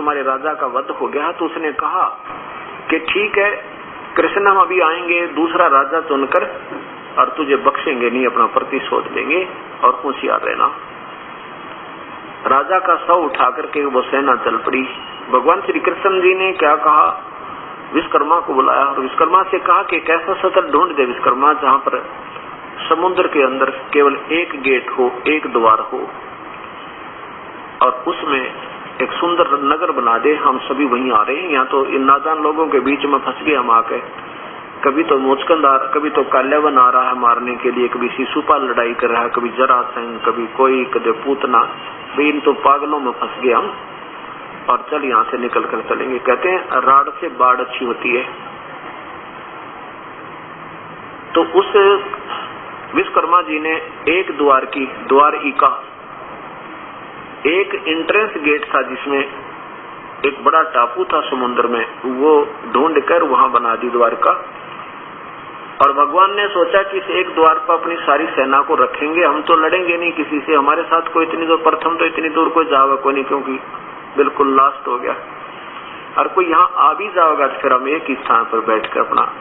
हमारे राजा का वध हो गया, तो उसने कहा कि ठीक है कृष्ण, हम अभी आएंगे दूसरा राजा चुनकर और तुझे बख्शेंगे नहीं, अपना प्रतिशोध लेंगे और होशियार रहना। राजा का शव उठा करके वो सेना चल पड़ी। भगवान श्री कृष्ण जी ने क्या कहा, विश्वकर्मा को बुलाया और विश्वकर्मा से कहा कि एक ऐसा स्थल ढूंढ दे विश्वकर्मा जहां पर समुद्र के अंदर केवल एक गेट हो, एक द्वार हो, और उसमें एक सुंदर नगर बना दे। हम सभी वहीं आ रहे हैं, यहाँ तो इन नादान लोगों के बीच में फंस गए हम आके। कभी तो मोचकंद कभी तो काल्यावन आ रहा है मारने के लिए, कभी शिशुपाल लड़ाई कर रहा है, कभी जरासंध, कभी कोई, कभी पूतना। भाई इन तो पागलों में फंस गए हम, और चल यहाँ से निकल कर चलेंगे। कहते हैं राड से बाढ़ अच्छी होती है। तो उस विश्वकर्मा जी ने एक द्वारिका, एक एंट्रेंस गेट था जिसमें एक बड़ा टापू था समुद्र में, वो ढूंढ कर वहां बना दी द्वारका। और भगवान ने सोचा कि इस एक द्वार पर अपनी सारी सेना को रखेंगे, हम तो लड़ेंगे नहीं किसी से, हमारे साथ कोई इतनी दूर, प्रथम तो इतनी दूर कोई जाएगा कोई नहीं, क्योंकि बिल्कुल लास्ट हो गया। और कोई यहाँ आ भी जाएगा तो फिर हम एक ही स्थान पर बैठकर अपना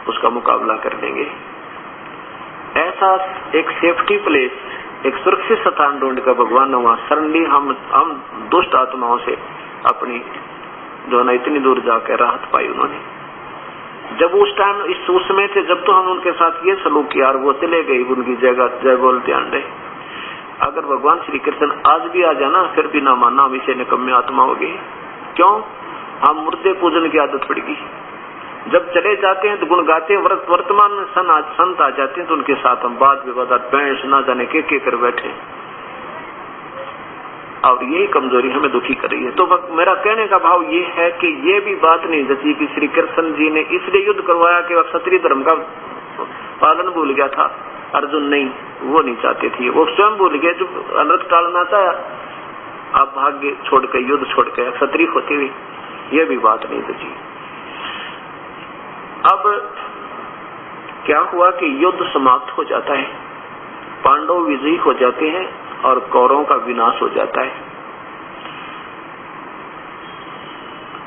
उसका मुकाबला कर लेंगे। ऐसा एक सेफ्टी प्लेस, एक सुरक्षित स्थान ढूंढ कर भगवान ने वहां शरण ली। हम दुष्ट आत्माओं से अपनी जो है इतनी दूर जाकर राहत पाई उन्होंने। जब उस टाइम इस उसमें थे, जब तो हम उनके साथ ये सलूक किया और वो चले गई उनकी जगह, जय बोलते अंडे। अगर भगवान श्री कृष्ण आज भी आ जाना फिर भी ना मानना, हम इसे निकम्मे आत्मा हो गई। क्यों? हम मुर्दे पूजन की आदत पड़ गई। जब चले जाते हैं तो गुण गाते हैं, वर्तमान में संत आ जाते हैं तो उनके साथ हम बात विवाद पैंस ना जाने के कर बैठे, और यही कमजोरी हमें दुखी कर रही है। तो मेरा कहने का भाव ये है कि ये भी बात नहीं जची कि श्री कृष्ण जी ने इसलिए युद्ध करवाया कि वह क्षत्रिय धर्म का पालन भूल गया था। अर्जुन नहीं, वो नहीं चाहते थे, वो स्वयं भूल गए। जो अनर्थ टालना चाहा, आप भाग्य छोड़कर, युद्ध छोड़कर क्षत्रिय होते हुए, ये भी बात नहीं जची। अब क्या हुआ कि युद्ध समाप्त हो जाता है, पांडव विजयी हो जाते हैं और कौरवों का विनाश हो जाता है।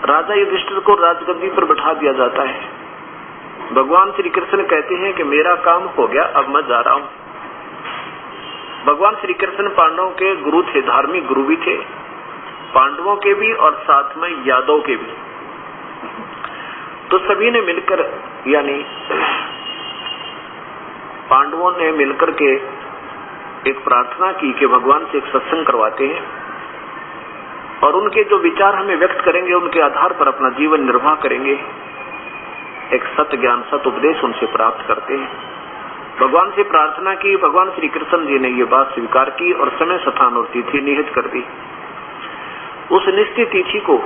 राजा युधिष्ठिर को राजगद्दी पर बैठा दिया जाता है। भगवान श्री कृष्ण कहते हैं कि मेरा काम हो गया, अब मैं जा रहा हूं। भगवान श्री कृष्ण पांडवों के गुरु थे, धार्मिक गुरु भी थे, पांडवों के भी और साथ में यादव के भी। तो सभी ने मिलकर, यानी पांडवों ने मिलकर के एक प्रार्थना की कि भगवान से एक सत्संग करवाते हैं और उनके जो विचार हमें व्यक्त करेंगे उनके आधार पर अपना जीवन निर्वाह करेंगे, एक सत्य ज्ञान सत्य उपदेश उनसे प्राप्त करते हैं। भगवान से प्रार्थना की, भगवान श्री कृष्ण जी ने ये बात स्वीकार की और समय स्थान और तिथि निहित कर दी। उस निश्चित तिथि को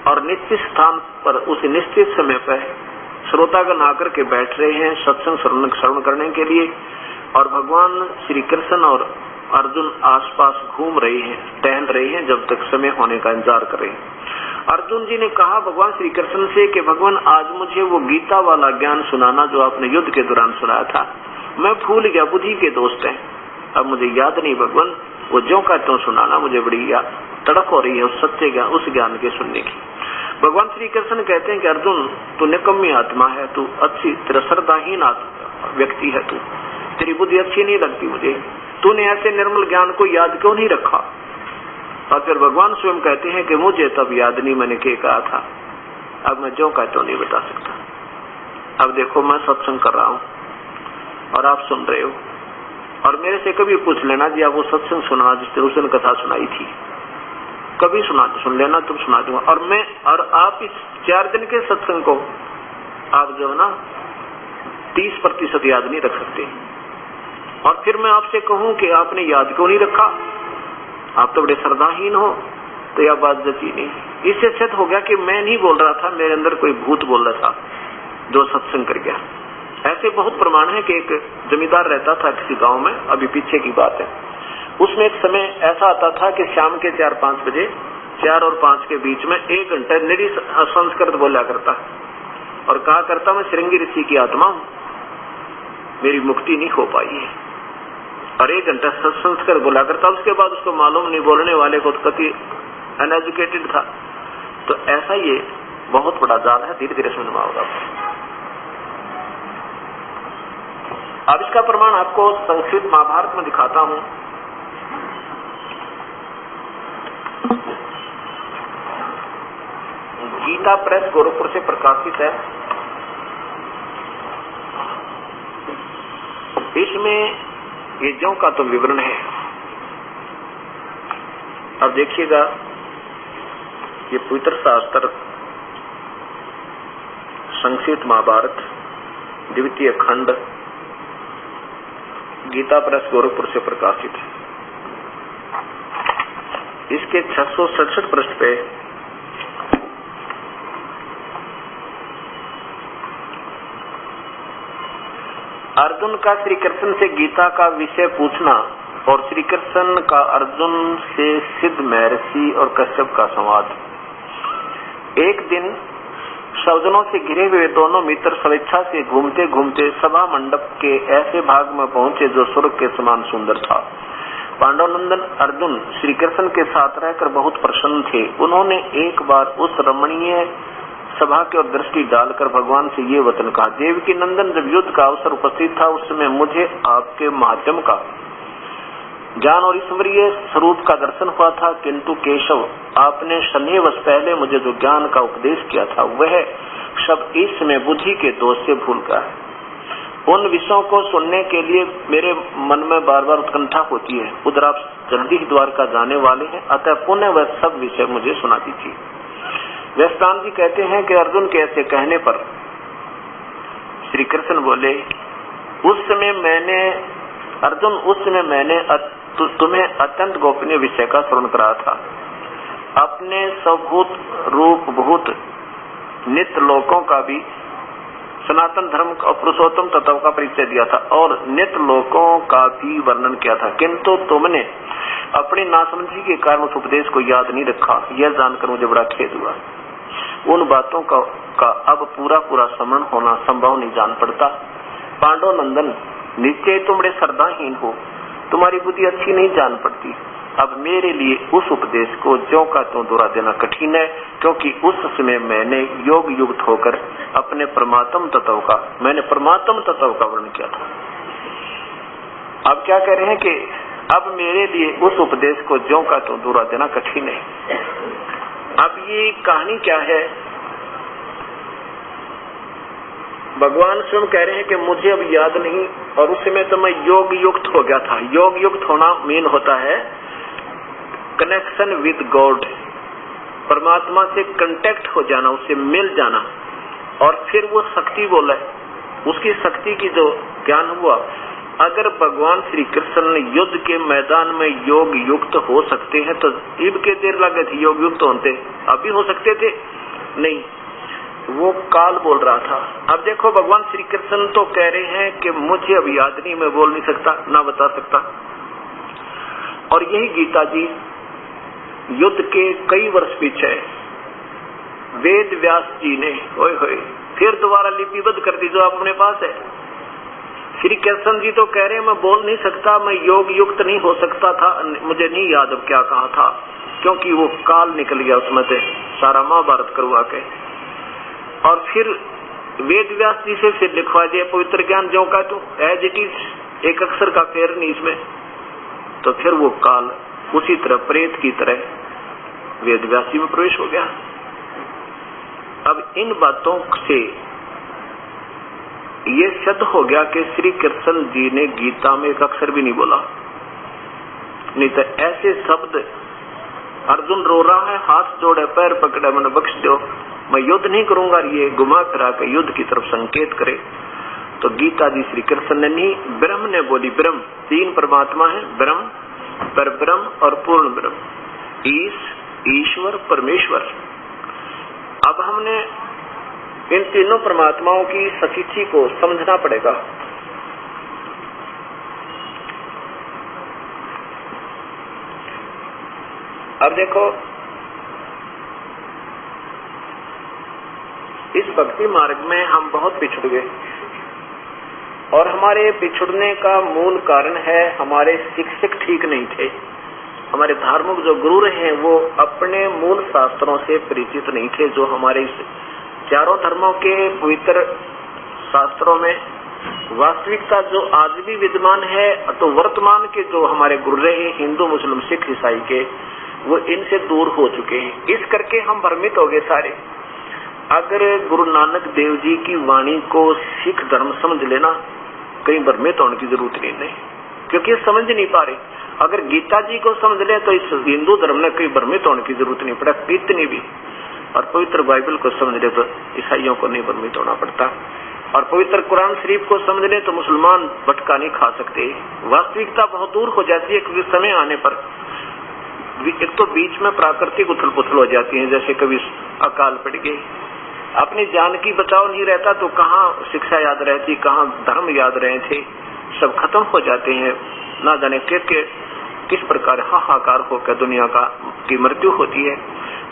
और निश्चित स्थान पर उस निश्चित समय पर श्रोतागण आकर के बैठ रहे हैं सत्संग श्रवण करने के लिए, और भगवान श्री कृष्ण और अर्जुन आसपास घूम रहे हैं, टहल रहे हैं, जब तक समय होने का इंतजार कर रहे हैं। अर्जुन जी ने कहा भगवान श्री कृष्ण से कि भगवान आज मुझे वो गीता वाला ज्ञान सुनाना जो आपने युद्ध के दौरान सुनाया था, मैं भूल गया, बुद्धि के दोस्त हैं, अब मुझे याद नहीं भगवान, वो ज्यों का त्यों सुनाना, मुझे बड़ी तड़प हो रही है उस सत्य ज्ञान, उस ज्ञान के सुनने की। भगवान श्री कृष्ण कहते हैं कि अर्जुन तू निकम्मी आत्मा है, तू अच्छी तेरा श्रद्धाहीन व्यक्ति है, तू तेरी बुद्धि अच्छी नहीं लगती मुझे, तूने ऐसे निर्मल ज्ञान को याद क्यों नहीं रखा। और फिर भगवान स्वयं कहते हैं कि मुझे तब याद नहीं मैंने क्या कहा था, अब मैं जो कहता हूं नहीं बता सकता। अब देखो मैं सत्संग कर रहा हूं और आप सुन रहे हो, और मेरे से कभी पूछ लेना जी आप वो सत्संग सुना जिस तरह उसने कथा सुनाई थी, कभी सुन लेना, तुम सुना दूंगा। और आप इस 4 दिन के सत्संग को आप जो है ना 30% याद नहीं रख सकते, और फिर मैं आपसे कहूं कि आपने याद क्यों नहीं रखा, आप तो बड़े श्रद्धाहीन हो, तो यह बात जची नहीं। इससे सिद्ध हो गया कि मैं नहीं बोल रहा था, मेरे अंदर कोई भूत बोल रहा था जो सत्संग कर गया। ऐसे बहुत प्रमाण है कि एक जमींदार रहता था किसी गांव में, अभी पीछे की बात है, उसमें एक समय ऐसा आता था कि शाम के 4-5 बजे, 4 और 5 के बीच में 1 घंटा निरी संस्कृत बोला करता और कहा करता मैं श्रृंगी ऋषि की आत्मा हूं, मेरी मुक्ति नहीं हो पाई है, और 1 घंटा संस्कृत बोला करता। उसके बाद उसको मालूम नहीं, बोलने वाले को कति अनएजुकेटेड था। तो ऐसा ये बहुत बड़ा जाल है, धीरे धीरे समझ में होगा। अब इसका प्रमाण आपको संस्कृत महाभारत में दिखाता हूं। गीता प्रेस गोरखपुर से प्रकाशित है। इसमें यज्ञों का तो विवरण है। अब देखिएगा, ये पवित्र शास्त्र संस्कृत महाभारत द्वितीय खंड गीता प्रेस गोरखपुर से प्रकाशित है। इसके 667 पृष्ठ पे अर्जुन का श्री कृष्ण से गीता का विषय पूछना और श्री कृष्ण का अर्जुन से सिद्ध महर्षि और कश्यप का संवाद। एक दिन सज्जनों से घिरे हुए दोनों मित्र स्वेच्छा से घूमते घूमते सभा मंडप के ऐसे भाग में पहुंचे जो स्वर्ग के समान सुंदर था। पांडवनंदन अर्जुन श्री कृष्ण के साथ रहकर बहुत प्रसन्न थे। उन्होंने एक बार उस रमणीय सभा की ओर दृष्टि डालकर भगवान से ये वचन कहा, देवकी नंदन, जब युद्ध का अवसर उपस्थित था उस समय मुझे आपके महात्म्य का ज्ञान और ईश्वरीय स्वरूप का दर्शन हुआ था, किंतु केशव, आपने शनिवश पहले मुझे जो ज्ञान का उपदेश किया था वह सब इस समय बुद्धि के दोष से भूल गया है। उन विषयों को सुनने के लिए मेरे मन में बार बार उत्कंठा होती है। उधर आप जल्दी ही द्वारका जाने वाले हैं, अतः पुनः वह सब विषय मुझे सुना दीजिए। व्यासदान जी कहते हैं कि अर्जुन के ऐसे कहने पर श्री कृष्ण बोले, उस समय मैंने तुम्हें अत्यंत गोपनीय विषय का श्रवण कराया था। अपने स्वभूत रूप भूत नित्य लोकों का भी सनातन धर्म का पुरुषोत्तम तत्व का परिचय दिया था और नित्य लोकों का भी वर्णन किया था, किंतु तुमने अपनी नासमझी के कारण उस उपदेश को याद नहीं रखा। यह जानकर मुझे बड़ा खेद हुआ। उन बातों का अब पूरा स्मरण होना संभव नहीं जान पड़ता। पांडव नंदन, निश्चय तुम बड़े श्रद्धाहीन हो, तुम्हारी बुद्धि अच्छी नहीं जान पड़ती। अब मेरे लिए उस उपदेश को ज्यों का त्यों दोहरा देना कठिन है, क्योंकि उस समय मैंने योग युक्त होकर अपने परमात्म तत्व का वर्णन किया था। अब क्या कह रहे हैं कि अब मेरे लिए उस उपदेश को ज्यों का त्यों दोहरा देना कठिन है। अब ये कहानी क्या है? भगवान स्वयं कह रहे हैं कि मुझे अब याद नहीं, और उस समय तो मैं योग युक्त हो गया था। योग युक्त होना मीन होता है कनेक्शन विद गॉड, परमात्मा से कांटेक्ट हो जाना, उससे मिल जाना। और फिर वो शक्ति बोला, उसकी शक्ति की जो ज्ञान हुआ। अगर भगवान श्री कृष्ण युद्ध के मैदान में योग युक्त हो सकते हैं तो इब के देर लगे थे योग युक्त होते, अभी हो सकते थे नहीं। वो काल बोल रहा था। अब देखो, भगवान श्री कृष्ण तो कह रहे हैं कि मुझे अब याद नहीं, मैं बोल नहीं सकता, ना बता सकता। और यही गीता जी युद्ध के कई वर्ष पीछे वेद व्यास जी ने फिर दोबारा लिपिबद्ध कर दी, जो अपने पास है। श्री कृष्ण जी तो कह रहे हैं मैं बोल नहीं सकता, मैं योग युक्त नहीं हो सकता था, मुझे नहीं याद अब क्या कहा था, क्योंकि वो काल निकल गया उसमें से सारा महाभारत करवा के। और फिर वेद व्यास जी से फिर लिखवा दिया पवित्र ज्ञान ज्यों का तो एज इट इज, एक अक्षर का फेर नहीं इसमें। तो फिर वो काल उसी तरह प्रेत की तरह वेद व्यास जी में प्रवेश हो गया। अब इन बातों से ये सिद्ध हो गया कि श्री कृष्ण जी ने गीता में एक अक्षर भी नहीं बोला, नहीं तो ऐसे शब्द अर्जुन रो रहा है, हाथ जोड़े, पैर पकड़े, मैंने बख्श दो, मैं युद्ध नहीं करूंगा, ये घुमा फिरा के युद्ध की तरफ संकेत करे। तो गीता जी श्री कृष्ण ने नहीं, ब्रह्म ने बोली। ब्रह्म तीन परमात्मा है, ब्रह्म, पर ब्रह्म और पूर्ण ब्रह्म, ईश्वर, परमेश्वर। अब हमने इन तीनों परमात्माओं की सचिथि को समझना पड़ेगा। अब देखो, इस भक्ति मार्ग में हम बहुत पिछड़ गए, और हमारे पिछड़ने का मूल कारण है हमारे शिक्षक ठीक नहीं थे। हमारे धार्मिक जो गुरु रहे हैं वो अपने मूल शास्त्रों से परिचित नहीं थे। जो हमारे इस चारों धर्मों के पवित्र शास्त्रों में वास्तविकता जो आज भी विद्यमान है, तो वर्तमान के जो हमारे गुरु रहे हिंदू, मुस्लिम, सिख, ईसाई के, वो इनसे दूर हो चुके हैं। इस करके हम भ्रमित हो गए सारे। अगर गुरु नानक देव जी की वाणी को सिख धर्म समझ लेना, कहीं भ्रमित होने की जरूरत नहीं, क्योंकि समझ नहीं पा रहे। अगर गीता जी को समझ ले तो इस हिंदू धर्म में कहीं भ्रमित होने की जरूरत नहीं पड़ा कितनी भी। और पवित्र बाइबल को समझ ले तो ईसाइयों को नहीं भ्रमित होना पड़ता। और पवित्र कुरान शरीफ को समझ ले तो मुसलमान भटका नहीं खा सकते। वास्तविकता बहुत दूर हो जाती है, क्योंकि समय आने पर एक तो बीच में प्राकृतिक उथल पुथल हो जाती है, जैसे कभी अकाल पड़ गई, अपनी जान की बचाव नहीं रहता तो कहाँ शिक्षा याद रहती, कहाँ धर्म याद रहे थे, सब खत्म हो जाते हैं। ना जाने के किस प्रकार हाहाकार होकर दुनिया की मृत्यु होती है।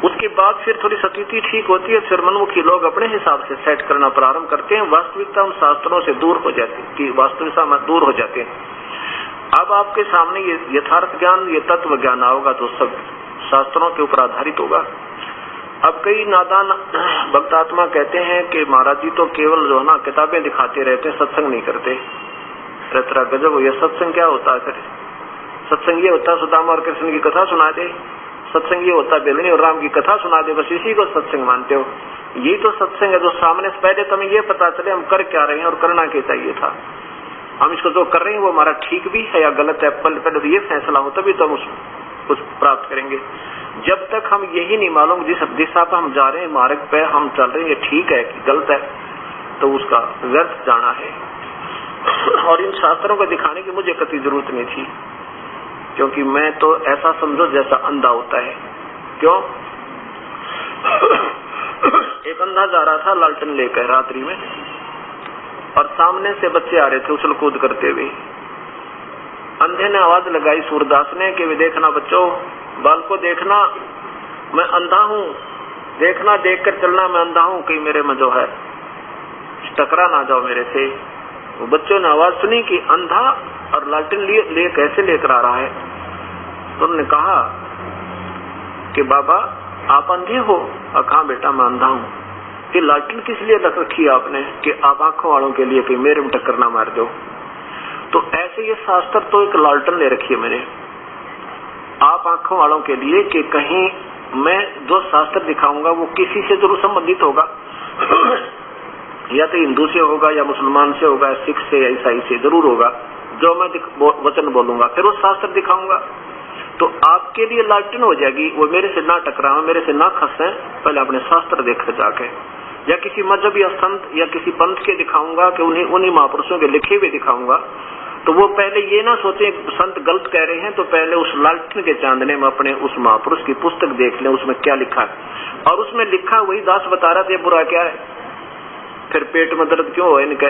उसके बाद फिर थोड़ी स्थिति ठीक होती है, फिर मनमुखी लोग अपने हिसाब से सेट करना प्रारंभ करते हैं। वास्तविकता हम शास्त्रों से दूर हो जाती है, कि वास्तविकता में दूर हो जाते हैं। अब आपके सामने ये यथार्थ ज्ञान, ये तत्व ज्ञान आओगा तो सब शास्त्रों के ऊपर आधारित होगा। अब कई नादान भक्तात्मा कहते हैं कि महाराज जी तो केवल जो है ना किताबें दिखाते रहते हैं, सत्संग नहीं करते। तरह गजब, ये सत्संग क्या होता है? फिर सत्संग ये होता है सुदामा और कृष्ण की कथा सुना दे, सत्संग ये होता है बेलनी और राम की कथा सुना दे, बस इसी को सत्संग मानते हो। यही तो सत्संग है जो सामने से पहले तुम्हें ये पता चले हम कर क्या रहे हैं और करना क्या चाहिए था। हम इसको जो कर रहे हैं वो हमारा ठीक भी है या गलत है, पहले तो ये फैसला हो, तभी तो हम कुछ प्राप्त करेंगे। जब तक हम यही नहीं मालूम जिस दिशा पर हम जा रहे हैं, मार्ग पे हम चल रहे हैं, ये ठीक है कि गलत है, तो उसका व्यर्थ जाना है। और इन शास्त्रों को दिखाने की मुझे कतई जरूरत नहीं थी, क्योंकि मैं तो ऐसा समझो जैसा अंधा होता है। क्यों? एक अंधा जा रहा था लालटेन लेकर रात्रि में, और सामने से बच्चे आ रहे थे उछल कूद करते हुए। अंधे ने आवाज लगाई सूरदास ने कि वे देखना बच्चों, बाल को देखना, मैं अंधा हूँ, देखना, देख कर चलना, मैं अंधा हूँ, कहीं मेरे में जो है टकरा ना जाओ मेरे से। वो बच्चों ने आवाज सुनी कि अंधा और लालटेन लिए कैसे लेकर आ रहा है, तो उन्होंने कहा कि बाबा आप अंधे हो? और कहा बेटा मैं अंधा हूँ। कि लालटेन किस लिए रख रखी है आपने? कि आप आंखों वालों के लिए, कि मेरे में टक्कर ना मार दो। तो ऐसे ये शास्त्र तो एक लालटेन ले रखी है मैंने आप आंखों वालों के लिए, कि कहीं मैं जो शास्त्र दिखाऊंगा वो किसी से जरूर संबंधित होगा या तो हिंदू से होगा या मुसलमान से होगा, सिख से या ईसाई से जरूर होगा। जो मैं वचन बोलूंगा फिर वो शास्त्र दिखाऊंगा, तो आपके लिए लालटेन हो जाएगी। वो मेरे से ना टकराए, मेरे से ना खसे, पहले अपने शास्त्र देख जाके, या किसी मजहब या संत या किसी पंथ के दिखाऊंगा कि उन्हीं महापुरुषों के लिखे हुए दिखाऊंगा। तो वो पहले ये ना सोचे संत गलत कह रहे हैं, तो पहले उस लालटेन के चांदने में अपने उस महापुरुष की पुस्तक देख लें, उसमें क्या लिखा है। और उसमें लिखा वही दास बता रहा था, बुरा क्या है? फिर पेट में दर्द क्यों हो इनके?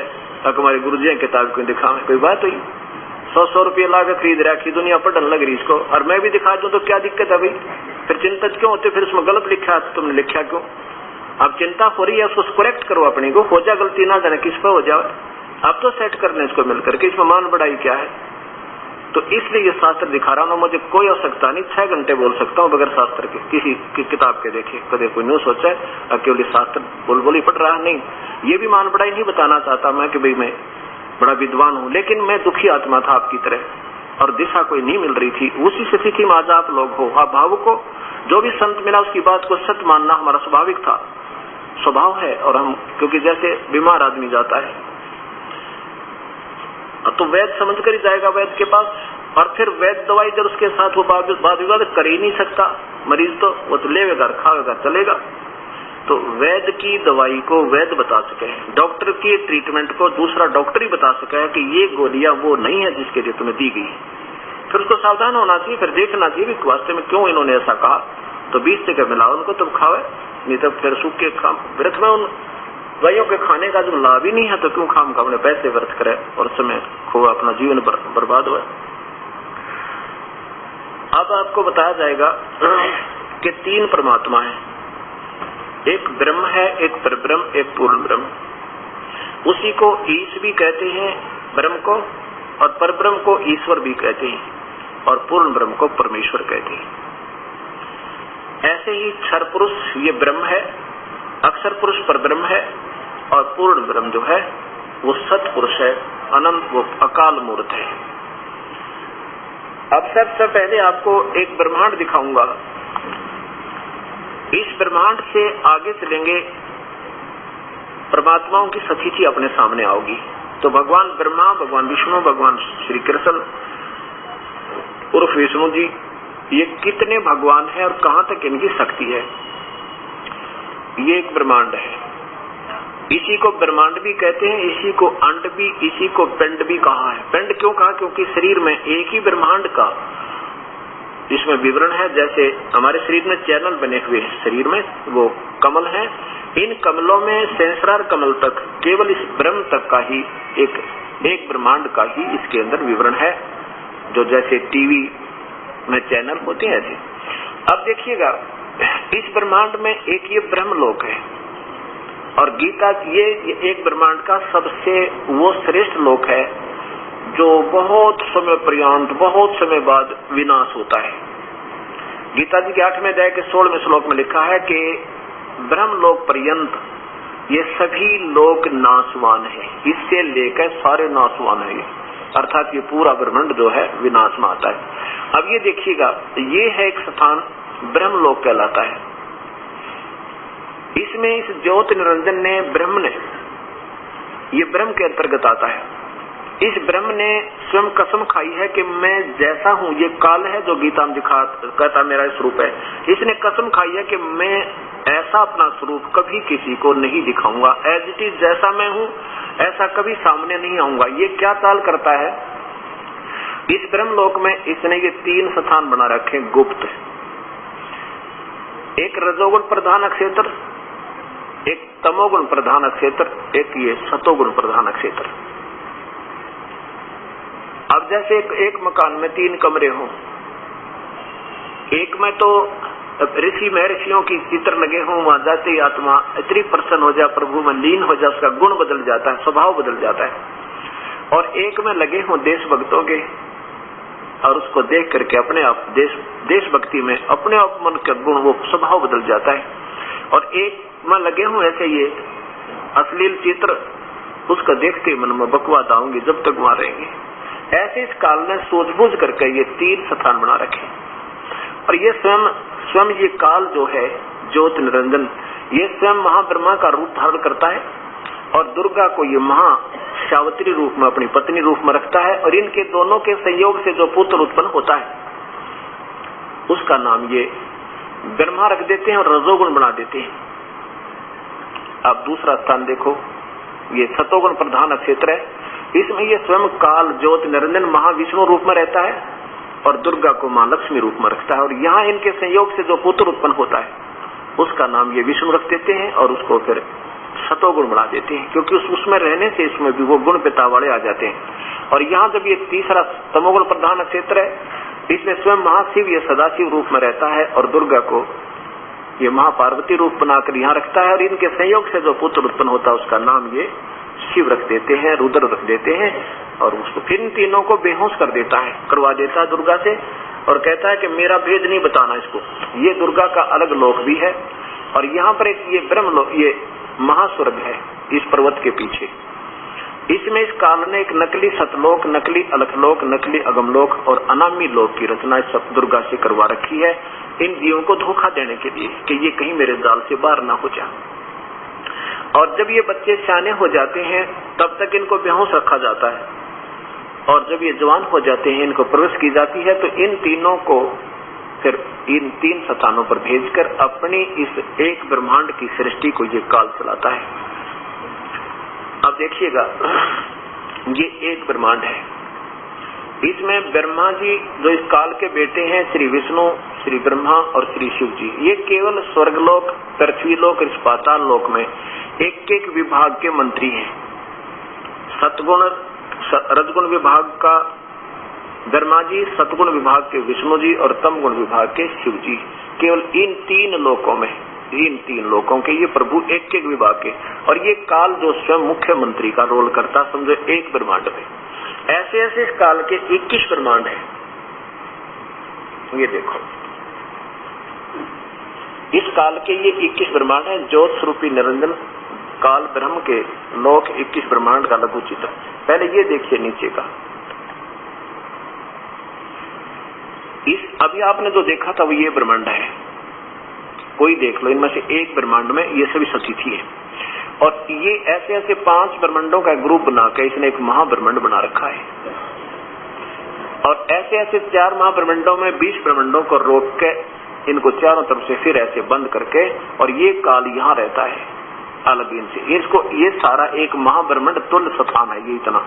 हमारे गुरु जी किताब क्यों दिखावे? कोई बात हुई? 100 रुपये ला के खरीद रखी दुनिया पढ़ने लग रही इसको, और मैं भी दिखा दूं तो क्या दिक्कत है भाई? फिर चिंतित क्यों होते? फिर उसमें गलत लिखा है, तुमने लिखा क्यों? अब चिंता हो रही है, उसको करेक्ट करो अपनी को, हो जाए गलती ना जाने किस पर हो जाए, आप तो सेट करने इसको मिलकर के, इसमें मान बढ़ाई क्या है? तो इसलिए ये शास्त्र दिखा रहा हूँ। मुझे कोई आवश्यकता नहीं, 6 घंटे बोल सकता हूँ बगैर शास्त्र के, किसी की किताब के देखे। कभी कोई न्यूज सोचा है केवल शास्त्र बोल ही पढ़ रहा है? नहीं, ये भी मान बढ़ाई नहीं बताना चाहता मैं कि भाई मैं बड़ा विद्वान हूँ, लेकिन मैं दुखी आत्मा था आपकी तरह, और दिशा कोई नहीं मिल रही थी। उसी स्थिति में आज आप लोग हो। आप भावुक हो, जो भी संत मिला उसकी बात को सत्य मानना हमारा स्वाभाविक था, स्वभाव है। और हम क्योंकि जैसे बीमार आदमी जाता है तो वैद्य समझ कर ही जाएगा वैद्य के पास, और फिर वैद्य दवाई जब उसके साथ वो वाद विवाद कर ही नहीं सकता मरीज, तो वो तो लेगा खाएगा चलेगा। तो वैद्य की दवाई को वैद्य बता सके, डॉक्टर की ट्रीटमेंट को दूसरा डॉक्टर ही बता सका है कि ये गोलियां वो नहीं है जिसके लिए तुम्हें दी गई। फिर उसको सावधान होना चाहिए, फिर देखना चाहिए कि वास्तव में क्यों इन्होंने ऐसा कहा। तो 20 जगह मिला उनको तब खावे, नहीं तो फिर सूख के व्रत में उन दवाइयों के खाने का जो लाभ ही नहीं है तो क्यों खाम खा अपने पैसे व्यर्थ करे और समय खो, अपना जीवन बर्बाद हुआ। अब आपको बताया जाएगा कि 3 परमात्मा है, एक ब्रह्म है, एक परब्रह्म, एक पूर्ण ब्रह्म। उसी को ईश भी कहते हैं ब्रह्म को, और परब्रह्म को ईश्वर भी कहते हैं। और पूर्ण ब्रह्म को परमेश्वर कहते हैं। ऐसे ही क्षर पुरुष ये ब्रह्म है, अक्षर पुरुष पर ब्रह्म है, और पूर्ण ब्रह्म जो है वो सत पुरुष है, अनंत, वो अकाल मूर्त है। अब सबसे पहले आपको एक ब्रह्मांड दिखाऊंगा। इस ब्रह्मांड से आगे चलेंगे, परमात्माओं की सतीथि अपने सामने आओगी। तो भगवान ब्रह्मा, भगवान विष्णु, भगवान श्री कृष्ण उर्फ विष्णु जी, ये कितने भगवान हैं और कहां तक इनकी शक्ति है, ये एक ब्रह्मांड है। इसी को ब्रह्मांड भी कहते हैं, इसी को अंड भी, इसी को पिंड भी कहा है। पिंड क्यों कहा? क्योंकि शरीर में एक ही ब्रह्मांड का इसमें विवरण है। जैसे हमारे शरीर में चैनल बने हुए हैं, शरीर में वो कमल है, इन कमलों में सहस्रार कमल तक केवल इस ब्रह्म तक का ही एक ब्रह्मांड का ही इसके अंदर विवरण है, जो जैसे टीवी में चैनल होते हैं ऐसे। अब देखिएगा, इस ब्रह्मांड में एक ये ब्रह्मलोक है, और गीता ये एक ब्रह्मांड का सबसे वो श्रेष्ठ लोक है जो बहुत समय पर्यंत, बहुत समय बाद विनाश होता है। गीता जी के 8वें अध्याय के 16वें श्लोक में लिखा है कि ब्रह्मलोक पर्यंत ये सभी लोक नाशवान है, इससे लेकर सारे नाशवान है, अर्थात ये पूरा ब्रह्मांड जो है विनाश में आता है। अब ये देखिएगा, ये है एक स्थान ब्रह्मलोक कहलाता है। इसमें इस ज्योति निरंजन ने, ब्रह्म ने, ये ब्रह्म के अंतर्गत आता है। इस ब्रह्म ने स्वयं कसम खाई है कि मैं जैसा हूं, ये काल है जो गीता में कहता मेरा स्वरूप है। इसने कसम खाई है कि मैं ऐसा अपना स्वरूप कभी किसी को नहीं दिखाऊंगा, एज इट इज जैसा मैं हूं ऐसा कभी सामने नहीं आऊंगा। ये क्या चाल करता है? इस ब्रह्मलोक में इसने ये 3 स्थान बना रखे गुप्त। एक रजोगुण प्रधान क्षेत्र, एक तमोगुण प्रधान क्षेत्र, एक ये सतोगुण प्रधान क्षेत्र। अब जैसे एक मकान में 3 कमरे हों, एक में तो ऋषि महर्षियों की चित्र लगे हों, वहां जाते ही आत्मा इतनी प्रसन्न हो जाए, प्रभु में लीन हो जाए, उसका गुण बदल जाता है, स्वभाव बदल जाता है। और एक में लगे हों देशभक्तों के, और उसको देख करके अपने आप देशभक्ति में अपने आप मन का गुण, वो स्वभाव बदल जाता है। और एक में लगे हों ऐसे ये अश्लील चित्र, उसको देखते मन में बकवास आऊंगी जब तक वहां रहेंगे। ऐसे इस काल ने सूझबूझ करके ये 3 स्थान बना रखे। और ये स्वयं ये काल जो है ज्योति निरंजन, ये स्वयं महाब्रह्मा का रूप धारण करता है, और दुर्गा को ये महासावित्री रूप में, अपनी पत्नी रूप में रखता है। और इनके दोनों के संयोग से जो पुत्र उत्पन्न होता है उसका नाम ये ब्रह्मा रख देते हैं और रजोगुण बना देते हैं। अब दूसरा स्थान देखो, ये सतोगुण प्रधान क्षेत्र है। इसमें ये स्वयं काल ज्योति निरंजन महाविष्णु रूप में रहता है और दुर्गा को मां लक्ष्मी रूप में रखता है। और यहाँ इनके संयोग से जो पुत्र उत्पन्न होता है उसका नाम ये विष्णु रख देते हैं, और उसको फिर सतोगुण बना देते हैं, क्योंकि उसमें रहने से इसमें भी वो गुण पिता वाले आ जाते हैं। और यहाँ जब ये तीसरा तमोगुण प्रधान क्षेत्र है, इसमें स्वयं महाशिव ये सदाशिव रूप में रहता है, और दुर्गा को ये महापार्वती रूप बनाकर यहाँ रखता है। और इनके संयोग से जो पुत्र उत्पन्न होता है उसका नाम ये शिव रख देते हैं, रुद्र रख देते हैं। और उसको फिर इन तीनों को बेहोश कर देता है, करवा देता है दुर्गा से, और कहता है कि मेरा भेद नहीं बताना इसको। ये दुर्गा का अलग लोक भी है, और यहाँ पर एक ये ब्रह्मलोक, ये महास्वर्ग है इस पर्वत के पीछे। इसमें इस काल ने एक नकली सतलोक, नकली अलखलोक, नकली अगमलोक और अनामी लोक की रचना सब दुर्गा से करवा रखी है, इन जीवों को धोखा देने के लिए कि ये कहीं मेरे जाल से बाहर ना हो जाए। और जब ये बच्चे सियाने हो जाते हैं तब तक इनको बेहोश रखा जाता है, और जब ये जवान हो जाते हैं इनको प्रवेश की जाती है। तो इन तीनों को फिर इन 3 स्थानों पर भेजकर अपनी इस एक ब्रह्मांड की सृष्टि को ये काल चलाता है। अब देखिएगा, ये एक ब्रह्मांड है, इसमें ब्रह्मा जी जो इस काल के बेटे हैं, श्री विष्णु, श्री ब्रह्मा और श्री शिव जी, ये केवल स्वर्गलोक, पृथ्वीलोक, इस पाताल लोक में एक एक विभाग के मंत्री हैं। सतगुण रजगुण विभाग का ब्रह्मा जी, सतगुण विभाग के विष्णु जी और तमगुण विभाग के शिव जी। केवल इन 3 लोकों में, इन 3 लोकों के ये प्रभु एक एक विभाग के। और ये काल जो स्वयं मुख्यमंत्री का रोल करता, समझो एक ब्रह्मांड में। ऐसे ऐसे इस काल के 21 ब्रह्मांड है। ये देखो, इस काल के ये 21 ब्रह्मांड है। ज्योत स्वरूपी निरंजन काल ब्रह्म के लोक 21 ब्रह्मांड का लघु चित्र। पहले ये देखिए नीचे का, इस अभी आपने जो देखा था वो ये ब्रह्मांड है, कोई देख लो, इनमें से एक ब्रह्मांड में ये सभी सतिथि है। और ये ऐसे ऐसे 5 ब्रह्मांडों का ग्रुप बना के इसने एक महाब्रह्मांड बना रखा है। और ऐसे ऐसे 4 महाब्रह्मांडों में 20 ब्रह्मांडों को रोक के इनको चारों तरफ से फिर ऐसे बंद करके, और ये काल यहाँ रहता है अलग इनसे। इसको ये सारा एक महाब्रह्मांड तुल्य स्थान है ये इतना।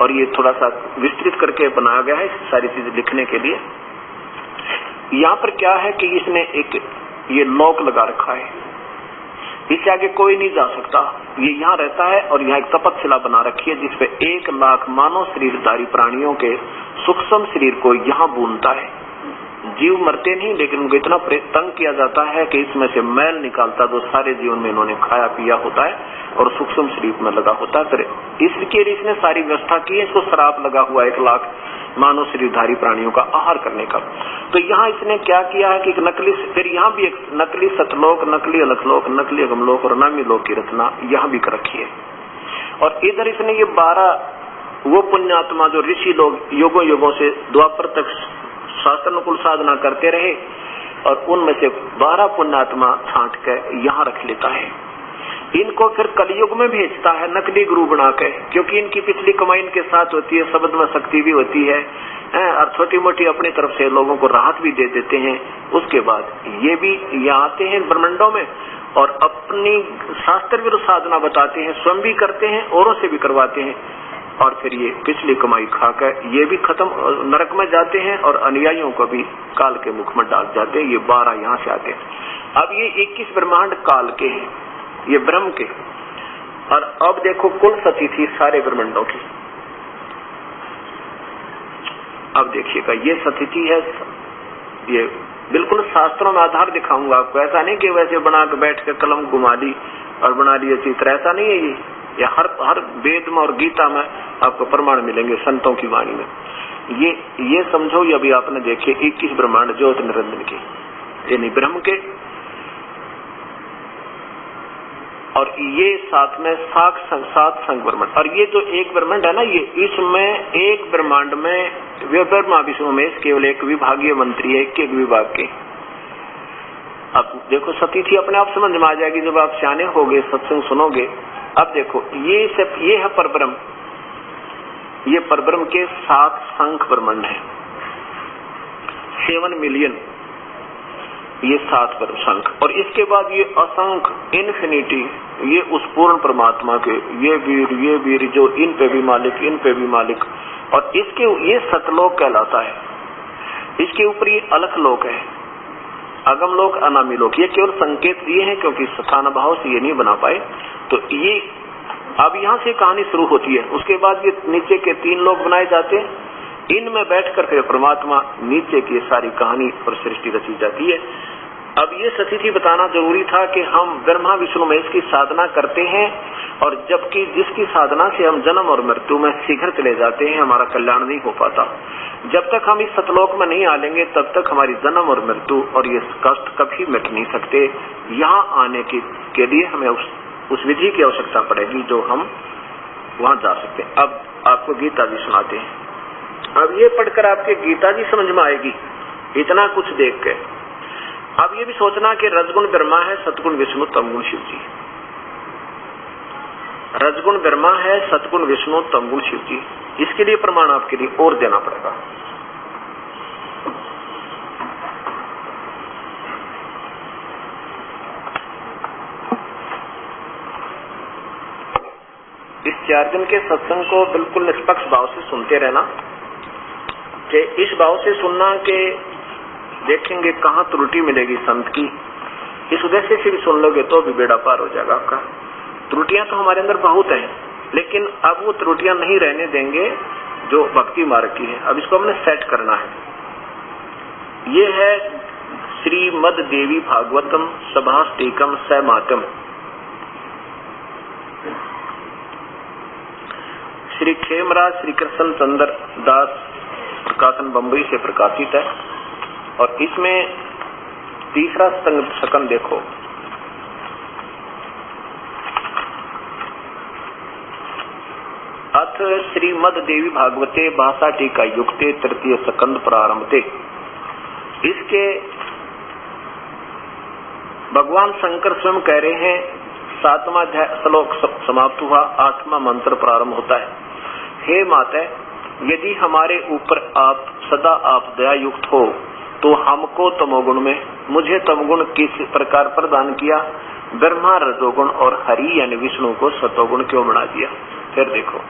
और ये थोड़ा सा विस्तृत करके बनाया गया है सारी चीजें लिखने के लिए। यहाँ पर क्या है कि इसने एक ये लॉक लगा रखा है, इससे आगे कोई नहीं जा सकता। ये यहाँ रहता है और यहाँ एक तपस्शिला बना रखी है जिसपे 1 लाख मानव शरीरधारी प्राणियों के सूक्ष्म शरीर को यहाँ बूनता है। जीव मरते नहीं, लेकिन उनको इतना तंग किया जाता है कि इसमें से मैल निकालता जो सारे जीवन में इन्होंने खाया पिया होता है और सूक्ष्म शरीर में लगा होता है। फिर इसके लिए इसने सारी व्यवस्था की है। इसको श्राप लगा हुआ 1 लाख मानव शरीरधारी प्राणियों का आहार करने का। तो यहाँ इसने क्या किया है कि एक नकली, फिर यहाँ भी एक नकली सतलोक, नकली अलखलोक, नकली अगमलोक और नामी लोक की रचना यहाँ भी कर रखी है। और इधर इसने ये 12 वो पुण्यात्मा जो ऋषि लोग युगों युगों से द्वापर तक शास्त्रानुकूल साधना करते रहे, और उनमें से 12 पुण्यात्मा छांट के यहाँ रख लेता है। इनको फिर कलयुग में भेजता है नकली गुरु बना के, क्योंकि इनकी पिछली कमाई इनके साथ होती है, शब्द में शक्ति भी होती है और छोटी मोटी अपनी तरफ से लोगों को राहत भी दे देते हैं। उसके बाद ये भी यहाँ आते हैं ब्रह्मांडों में और अपनी शास्त्र विरुद्ध साधना बताते हैं, स्वयं भी करते हैं, औरों से भी करवाते हैं। और फिर ये पिछली कमाई खाकर ये भी खत्म नरक में जाते हैं और अनुयायियों को भी काल के मुख में डाल जाते हैं। ये 12 यहाँ से आते हैं। अब ये 21 ब्रह्मांड काल के हैं, ये ब्रह्म के। और अब देखो कुल सतिथि सारे ब्रह्मांडों की। अब देखिएगा ये सतिथि है, ये बिल्कुल शास्त्रों में आधार दिखाऊंगा आपको। ऐसा नहीं कि वैसे बना के बैठ के कलम घुमा ली और बना लिया चित्र, ऐसा नहीं है ये हर वेद में और गीता में आपको प्रमाण मिलेंगे संतों की वाणी में। ये समझो, ये अभी आपने देखे 21 ब्रह्मांड ज्योत निरंजन के, यानी ब्रह्म के। और ये साथ में 7 संघ ब्रह्मांड। और ये जो एक ब्रह्मांड है ना, ये इसमें एक ब्रह्मांड में ब्रह्मा विष्णु महेश केवल एक विभागीय मंत्री है, एक विभाग के। अब देखो सतिथि अपने आप समझ में आ जाएगी जब आप सियाने होगे, सत्संग सुनोगे। अब देखो ये है परब्रह्म, ये परब्रह्म के 7 संख ब्रह्मांड है, 7 मिलियन ये 7 संख। और इसके बाद ये असंख इन्फिनिटी, ये उस पूर्ण परमात्मा के ये वीर जो इन पे भी मालिक, इन पे भी मालिक। और इसके ये सतलोक कहलाता है। इसके ऊपर ये अलख लोक है, अगम लोक, अनामी लोक। ये केवल संकेत दिए हैं क्योंकि स्थान अभाव से ये नहीं बना पाए। तो ये अब यहाँ से कहानी शुरू होती है। उसके बाद ये नीचे के 3 लोक बनाए जाते हैं, इनमें बैठकर फिर परमात्मा नीचे की सारी कहानी और सृष्टि रची जाती है। अब ये सतिथि बताना जरूरी था कि हम ब्रह्मा विष्णु महेश की साधना करते हैं, और जबकि जिसकी साधना से हम जन्म और मृत्यु में शीघ्र चले जाते हैं, हमारा कल्याण नहीं हो पाता। जब तक हम इस सतलोक में नहीं आलेंगे तब तक हमारी जन्म और मृत्यु और ये कष्ट कभी मिट नहीं सकते। यहाँ आने के लिए हमें उस विधि की आवश्यकता पड़ेगी जो हम वहां जा सकते हैं। अब आपको गीता जी सुनाते हैं। अब ये पढ़कर आपके गीता जी समझ में आएगी, इतना कुछ देख के। अब ये भी सोचना कि रजगुण ब्रह्मा है, सतगुण विष्णु, तमगुण शिव जी। रजगुण ब्रह्मा है, सतगुण विष्णु, तमगुण शिव जी। इसके लिए प्रमाण आपके लिए और देना पड़ेगा। इस 4 दिन के सत्संग को बिल्कुल निष्पक्ष भाव से सुनते रहना, कि इस भाव से सुनना कि देखेंगे कहाँ त्रुटि मिलेगी संत की। इस उद्देश्य से भी सुन लोगे तो भी बेड़ा पार हो जाएगा आपका। त्रुटियां तो हमारे अंदर बहुत हैं, लेकिन अब वो त्रुटियां नहीं रहने देंगे जो भक्ति मार्ग की है। अब इसको हमने सेट करना है। ये है श्रीमद देवी भागवतम सभाष्टेकम समातम, श्री खेमराज श्री कृष्ण चंद्र दास प्रकाशन बम्बई से प्रकाशित है। और इसमें तीसरा सकंद देखो, अथ श्रीमद देवी भागवते भाषा टीका युक्ते तृतीय सकंद प्रारंभते। इसके भगवान शंकर स्वयं कह रहे हैं, 7वां श्लोक समाप्त हुआ, 8वां मंत्र प्रारंभ होता है। हे माता, यदि हमारे ऊपर आप सदा आप दया युक्त हो तो हमको तमोगुण में, मुझे तमोगुण किस प्रकार प्रदान किया, ब्रह्मा रजोगुण और हरि यानी विष्णु को सतोगुण क्यों बना दिया। फिर देखो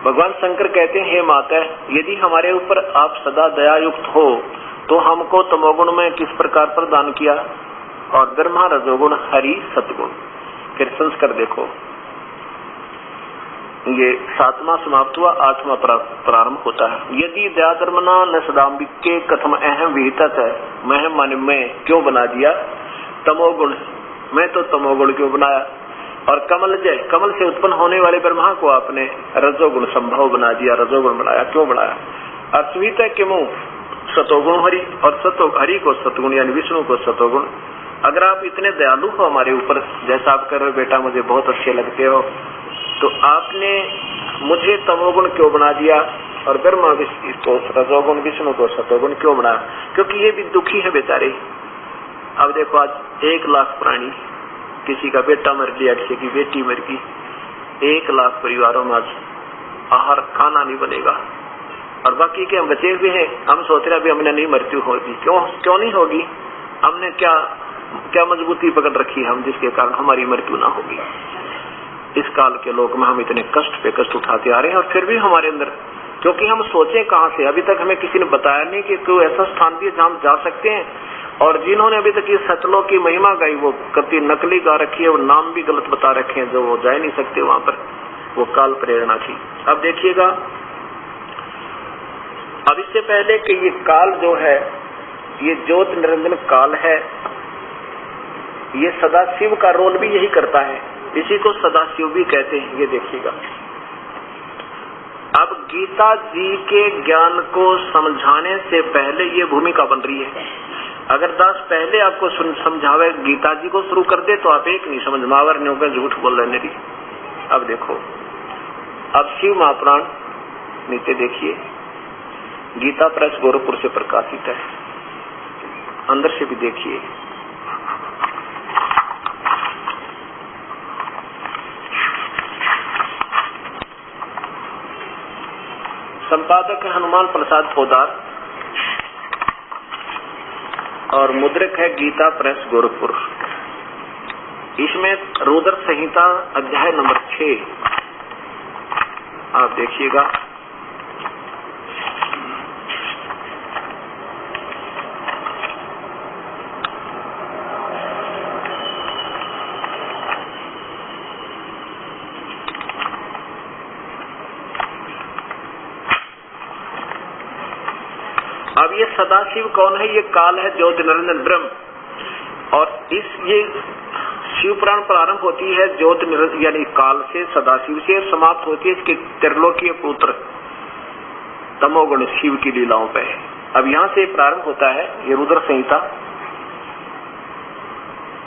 भगवान शंकर कहते हैं, हे माता, यदि हमारे ऊपर आप सदा दया युक्त हो तो हमको तमोगुण में किस प्रकार प्रदान किया, और ब्रह्मा रजोगुण हरि सतगुण। फिर संस्कार देखो, ये 7वां समाप्त हुआ, 8वां प्रारंभ होता है। यदि दया धर्मना न सदाम्बिके कथम अहम विहितत है, मैं क्यों बना दिया तमोगुण, मैं तो तमोगुण क्यों बनाया। और कमल से उत्पन्न होने वाले ब्रह्मा को आपने रजोगुण संभव बना दिया, रजोगुण बनाया, क्यों बनाया। अस्वित किमु सतोगुण हरि, और हरि को सतगुण यानी विष्णु को सतोगुण। अगर आप इतने दयालु हो हमारे ऊपर, जैसा आप कर रहे हो, बेटा मुझे बहुत अच्छे लगते हो, तो आपने मुझे तमोगुण क्यों बना दिया और ब्रह्मा को रजोगुण विष्णु को सतोगुण क्यों बनाया, क्योंकि ये भी दुखी है बेचारे। अब देखो आज 1 लाख प्राणी, किसी का बेटा मर गया, किसी की बेटी मर गई, 1 लाख परिवारों में आज आहार खाना नहीं बनेगा, और बाकी के हम बचे हुए हैं। हम सोच रहे अभी हमने नहीं मृत्यु होगी, क्यों नहीं होगी, हमने क्या मजबूती पकड़ रखी हम जिसके कारण हमारी मृत्यु ना होगी। इस काल के लोग में हम इतने कष्ट पे कष्ट उठाते आ रहे हैं, और फिर भी हमारे अंदर, क्योंकि हम सोचे कहाँ से, अभी तक हमें किसी ने बताया नहीं कि कोई ऐसा स्थान भी है जहाँ हम जा सकते हैं। और जिन्होंने अभी तक इस सतलोक की महिमा गाई वो कति नकली गा रखी है, और नाम भी गलत बता रखे हैं, जो वो जा नहीं सकते वहां पर, वो काल प्रेरणा थी। अब देखिएगा, अब इससे पहले कि ये काल जो है, ये ज्योत निरंजन काल है, ये सदाशिव का रोल भी यही करता है, इसी को सदाशिव भी कहते हैं। ये देखिएगा, अब गीता जी के ज्ञान को समझाने से पहले ये भूमिका बन रही है। अगर दास पहले आपको समझावे, गीता जी को शुरू कर दे, तो आप एक नहीं समझ, मावर ने होकर झूठ बोल रहे नहीं। अब देखो, अब शिव महापुराण नीचे देखिए, गीता प्रेस गोरखपुर से प्रकाशित है, अंदर से भी देखिए। संपादक है हनुमान प्रसाद पोदार और मुद्रक है गीता प्रेस गोरखपुर। इसमें रुद्र संहिता अध्याय नंबर 6 आप देखिएगा। अब ये सदाशिव कौन है, ये काल है ज्योति निरंजन ब्रह्म, और ये शिव पुराण प्रारंभ होती है ज्योति निरंजन यानी काल से, सदाशिव से, समाप्त होती है इसके त्रिलोकीय पुत्र तमोगुण शिव की लीलाओं पे। अब यहाँ से प्रारंभ होता है ये रुद्र संहिता,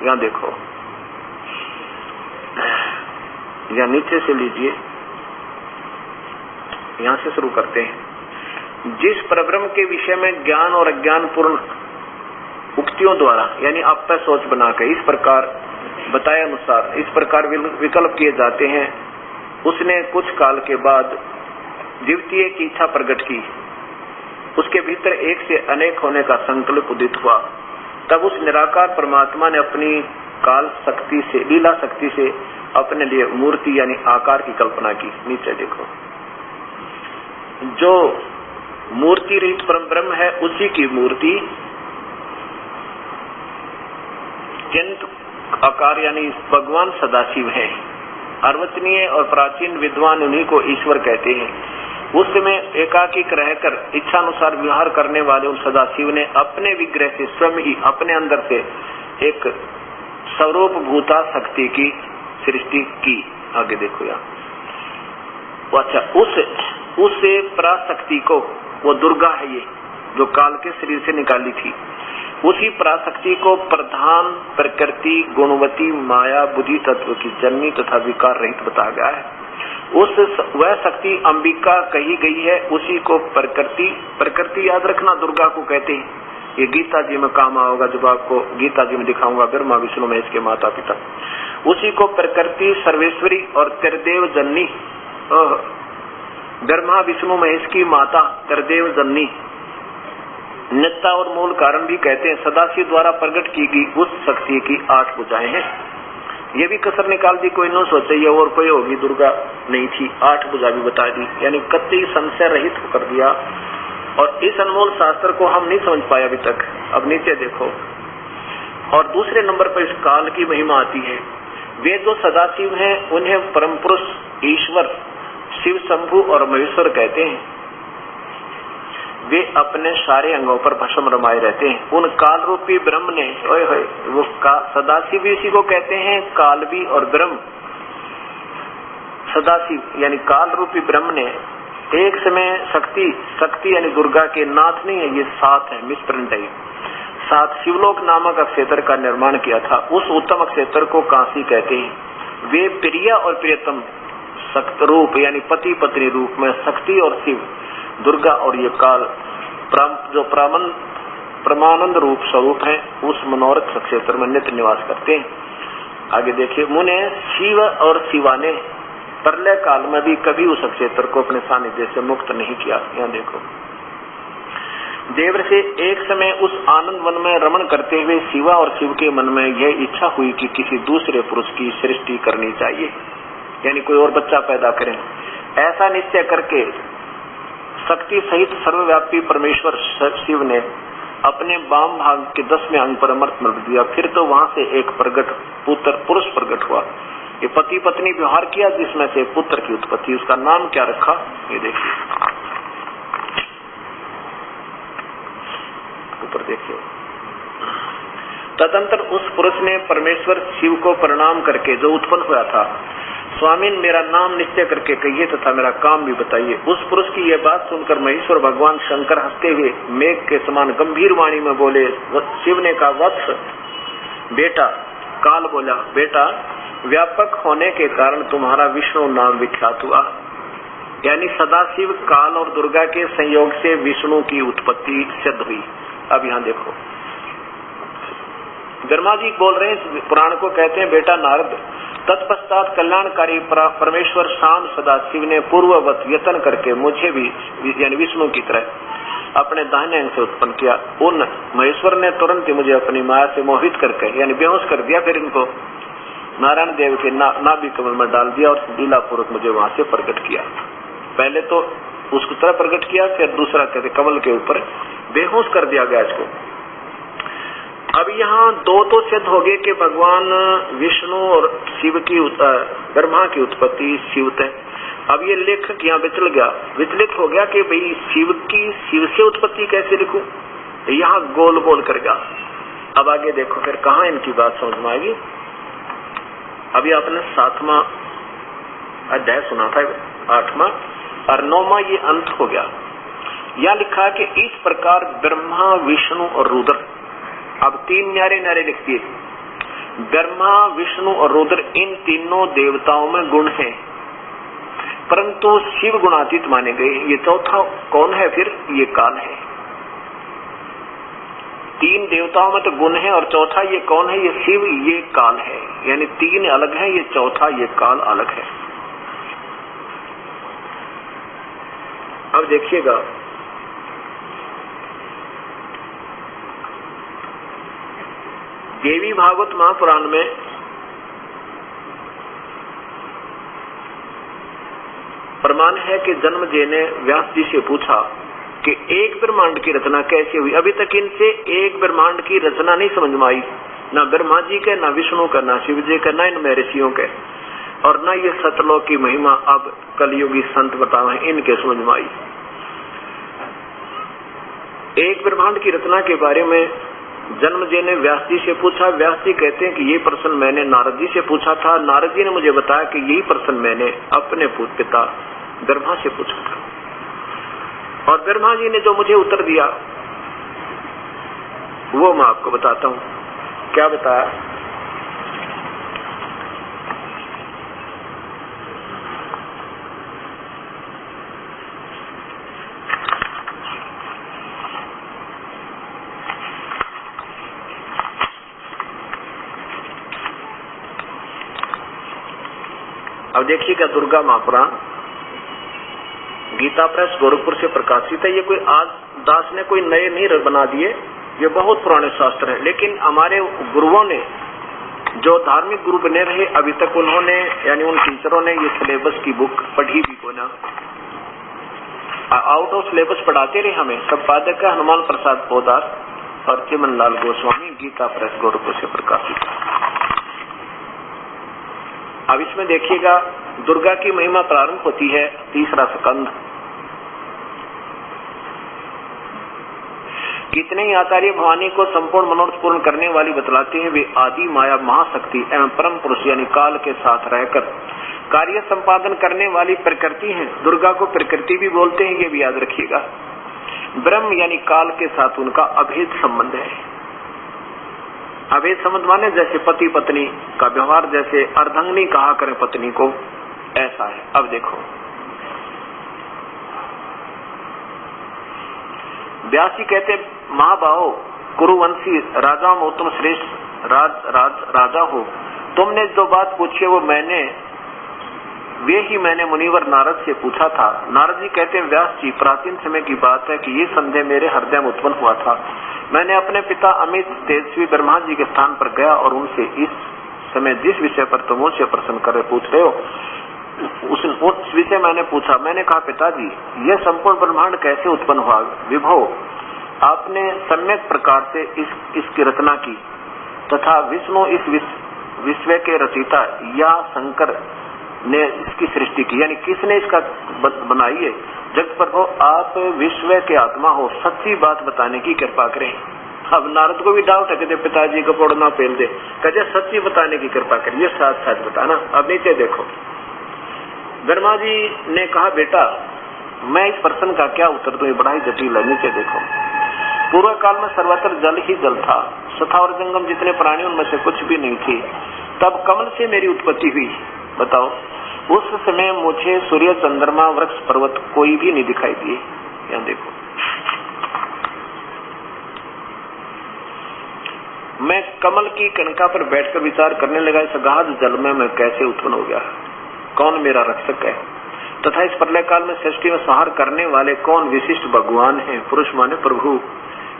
यहाँ देखो, यहाँ नीचे से लीजिए, यहाँ से शुरू करते हैं। जिस परब्रह्म के विषय में ज्ञान और अज्ञान पूर्ण उक्तियों द्वारा यानी आप पर सोच बनाकर इस प्रकार बताए अनुसार इस प्रकार विकल्प किए जाते हैं, उसने कुछ काल के बाद द्वितीय की इच्छा प्रकट की, उसके भीतर एक से अनेक होने का संकल्प उदित हुआ। तब उस निराकार परमात्मा ने अपनी काल शक्ति से, लीला शक्ति से अपने लिए मूर्ति यानी आकार की कल्पना की। नीचे देखो, जो मूर्ति रहित परम ब्रह्म है उसी की मूर्ति किंतु आकार यानी भगवान सदाशिव है। अर्वचनीय और प्राचीन विद्वान उन्हीं को ईश्वर कहते हैं। उस समय एकाकिक रहकर इच्छानुसार व्यवहार करने वाले उन सदाशिव ने अपने विग्रह से स्वयं ही अपने अंदर से एक स्वरूप भूता शक्ति की सृष्टि की। आगे देखो यहाँ, अच्छा, उस पराशक्ति को, वो दुर्गा है, ये जो काल के शरीर से निकाली थी, उसी पराशक्ति को प्रधान प्रकृति गुणवती माया बुद्धि तत्व की जननी तथा विकार रहित बताया गया है। वह शक्ति अंबिका कही गई है, उसी को प्रकृति याद रखना दुर्गा को कहते हैं। ये गीता जी में काम आओगा, जब आपको गीता जी में दिखाऊंगा ब्रह्मा विष्णु महेश के माता पिता। उसी को प्रकृति सर्वेश्वरी और त्रिदेव जननी, ब्रह्मा विष्णु महेश की माता त्रिदेव जननी, नित्ता और मूल कारण भी कहते हैं। सदाशिव द्वारा प्रकट की गई उस शक्ति की 8 भुजाएं हैं। ये भी कसर निकाल दी, कोई न सोचे ये और कोई होगी, दुर्गा नहीं थी, 8 भुजा भी बता दी, यानी कतई संशय रहित कर दिया। और इस अनमोल शास्त्र को हम नहीं समझ पाए अभी तक। अब नीचे देखो, और दूसरे नंबर पर इस काल की महिमा आती है। वे जो सदाशिव हैं उन्हें परम पुरुष ईश्वर शिव शंभु और महेश्वर कहते हैं। वे अपने सारे अंगों पर भस्म रमाए रहते हैं। उन काल रूपी ब्रह्म ने, वो सदाशिव भी इसी को कहते हैं, काल भी और ब्रह्म। सदाशिव यानी काल रूपी ब्रह्म ने एक समय शक्ति यानी दुर्गा के नाथ नहीं है, ये 7 है, मिसप्रिंट है, 7 शिवलोक नामक अक्षेत्र का निर्माण किया था। उस उत्तम अक्षेत्र को काशी कहते हैं। वे प्रिय और प्रियतम सक्त रूप यानी पति पत्नी रूप में शक्ति और शिव दुर्गा और ये काल जो परमानंद रूप स्वरूप है, उस मनोरथ क्षेत्र में नित्य निवास करते हैं। आगे देखिए, मुने शिव और शिवा ने प्रलय काल में भी कभी उस क्षेत्र को अपने सानिध्य से मुक्त नहीं किया। यहाँ देखो, देवर से एक समय उस आनंद वन में रमण करते हुए शिवा और शिव के मन में यह इच्छा हुई कि किसी दूसरे पुरुष की सृष्टि करनी चाहिए, यानी कोई और बच्चा पैदा करें। ऐसा निश्चय करके शक्ति सहित सर्वव्यापी परमेश्वर शिव ने अपने वाम भाग के 10वें अंग पर अमृत मल दिया। फिर तो वहां से एक पुरुष प्रकट हुआ। ये पति पत्नी व्यवहार किया, जिसमें से पुत्र की उत्पत्ति। उसका नाम क्या रखा, ये देखिए ऊपर देखिए। तदंतर उस पुरुष ने परमेश्वर शिव को प्रणाम करके जो उत्पन्न हुआ था, स्वामी मेरा नाम निश्चय करके कहिए तथा मेरा काम भी बताइए। उस पुरुष की यह बात सुनकर महेश्वर भगवान शंकर हंसते हुए मेघ के समान गंभीर वाणी में बोले। शिव ने कहा, वत्स बेटा। काल बोला, बेटा व्यापक होने के कारण तुम्हारा विष्णु नाम विख्यात हुआ। यानी सदाशिव काल और दुर्गा के संयोग से विष्णु की उत्पत्ति सिद्ध हुई। अब यहाँ देखो, ब्रह्मा जी बोल रहे हैं, पुराण को कहते हैं बेटा नारद। तत्पश्चात कल्याणकारी परमेश्वर शाम सदाशिव ने पूर्ववत यत्न करके मुझे भी यानी विष्णु की तरह अपने दाहिने अंग से उत्पन्न किया। उन महेश्वर ने तुरंत ही मुझे अपनी माया से मोहित करके यानी बेहोश कर दिया। फिर इनको नारायण देव के नाभि कमल में डाल दिया और लीला पूर्वक मुझे वहां से प्रकट किया। पहले तो उसकी तरह प्रकट किया, फिर दूसरा कहते कमल के ऊपर बेहोश कर दिया गया इसको। अब यहाँ 2 तो सिद्ध हो गए कि भगवान विष्णु और शिव की ब्रह्मा की उत्पत्ति शिव है। अब ये लेखक यहाँ विचलित हो गया कि भाई शिव से उत्पत्ति कैसे लिखूं, यहाँ गोल गोल कर गया। अब आगे देखो फिर कहाँ इनकी बात समझ में आएगी। अभी आपने 7वां अध्याय सुना था, 8वां और 9वां ये अंत हो गया। यहाँ लिखा है कि इस प्रकार ब्रह्मा विष्णु और रुद्र, अब 3 न्यारे न्यारे लिख दिए। ब्रह्मा विष्णु और रुद्र इन तीनों देवताओं में गुण हैं, परंतु शिव गुणातीत माने गए। ये चौथा कौन है फिर, ये काल है। 3 देवताओं में तो गुण है और चौथा ये कौन है, ये शिव, ये काल है। यानी 3 अलग है, ये चौथा ये काल अलग है। अब देखिएगा, देवी भागवत महापुराण में प्रमाण है कि जन्मजय ने व्यास जी से पूछा कि एक ब्रह्मांड की रचना कैसे हुई। अभी तक इनसे एक ब्रह्मांड की रचना नहीं समझ में आई, ना ब्रह्मा जी के, ना विष्णु का, ना शिव जी का, ना इन ऋषियों के, और ना ये सतलोक की महिमा अब कलयुगी संत बताए इनके समझ में आई। एक ब्रह्मांड की रचना के बारे में जन्मजय ने व्यास जी से पूछा। व्यास जी कहते हैं कि ये प्रश्न मैंने नारद जी से पूछा था। नारद जी ने मुझे बताया कि यही प्रश्न मैंने अपने पिता ब्रह्मा से पूछा था, और ब्रह्मा जी ने जो मुझे उत्तर दिया वो मैं आपको बताता हूँ। क्या बताया? अब देखिएगा, दुर्गा महापुराण गीता प्रेस गोरखपुर से प्रकाशित है। ये कोई आज दास ने कोई नए नहीं बना दिए, ये बहुत पुराने शास्त्र हैं। लेकिन हमारे गुरुओं ने, जो धार्मिक गुरु बने रहे अभी तक, उन्होंने यानी उन टीचरों ने ये सिलेबस की बुक पढ़ी भी को ना, आउट ऑफ सिलेबस पढ़ाते रहे हमें। संपादक है हनुमान प्रसाद पोदार और चिमन लाल गोस्वामी, गीता प्रेस गोरखपुर से प्रकाशित। अब इसमें देखिएगा, दुर्गा की महिमा प्रारंभ होती है 3रा स्कंध। कितने ही आचार्य भवानी को संपूर्ण मनोरथ पूर्ण करने वाली बतलाते हैं। वे आदि माया महाशक्ति एवं परम पुरुष यानी काल के साथ रहकर कार्य संपादन करने वाली प्रकृति है। दुर्गा को प्रकृति भी बोलते हैं, ये भी याद रखिएगा। ब्रह्म यानी काल के साथ उनका अभेद संबंध है। अभेद संबंध माने जैसे पति पत्नी का व्यवहार, जैसे अर्धांगिनी कहा करें पत्नी को, ऐसा है। अब देखो, व्यासी कहते महाबाहो कुरुवंशी राजाओं में उत्तम श्रेष्ठ राजा हो। तुमने जो बात पूछी है वो मैंने मुनिवर नारद से पूछा था। नारद जी कहते हैं, व्यास जी, प्राचीन समय की बात है कि ये संदेह मेरे हृदय में उत्पन्न हुआ था। मैंने अपने पिता अमित तेजस्वी ब्रह्मा जी के स्थान पर गया और उनसे इस समय जिस विषय पर तुम मुझसे प्रश्न कर रहे पूछ रहे हो, उस विषय मैंने पूछा। मैंने कहा, पिताजी, यह संपूर्ण ब्रह्मांड कैसे उत्पन्न हुआ? विभो, आपने सम्यक प्रकार से इसकी रचना की तथा विष्णु इस विश्व के रचयिता या शंकर ने इसकी सृष्टि की, यानी किसने इसका बनाई है? जगत प्रभु, आप विश्व के आत्मा हो, सच्ची बात बताने की कृपा करें। अब नारद को भी डाउट है, कहते पिताजी को पोड़ना पेल दे, कहते सच्ची बताने की कृपा करें, ये साथ साथ बताना। अब नीचे देखो, ब्रह्मा जी ने कहा, बेटा मैं इस प्रश्न का क्या उत्तर दूं, बड़ा ही जटिल है। नीचे देखो, पूर्व काल में सर्वत्र जल ही जल था, स्थावर जंगम जितने प्राणी उनमें से कुछ भी नहीं थे। तब कमल से मेरी उत्पत्ति हुई। बताओ, उस समय मुझे सूर्य चंद्रमा वृक्ष पर्वत कोई भी नहीं दिखाई दिए। यहाँ देखो, मैं कमल की कणका पर बैठकर विचार करने लगा, इस अगाध जल में मैं कैसे उत्पन्न हो गया, कौन मेरा रक्षक है, तथा इस प्रलय काल में सृष्टि में संहार करने वाले कौन विशिष्ट भगवान हैं। पुरुष माने प्रभु,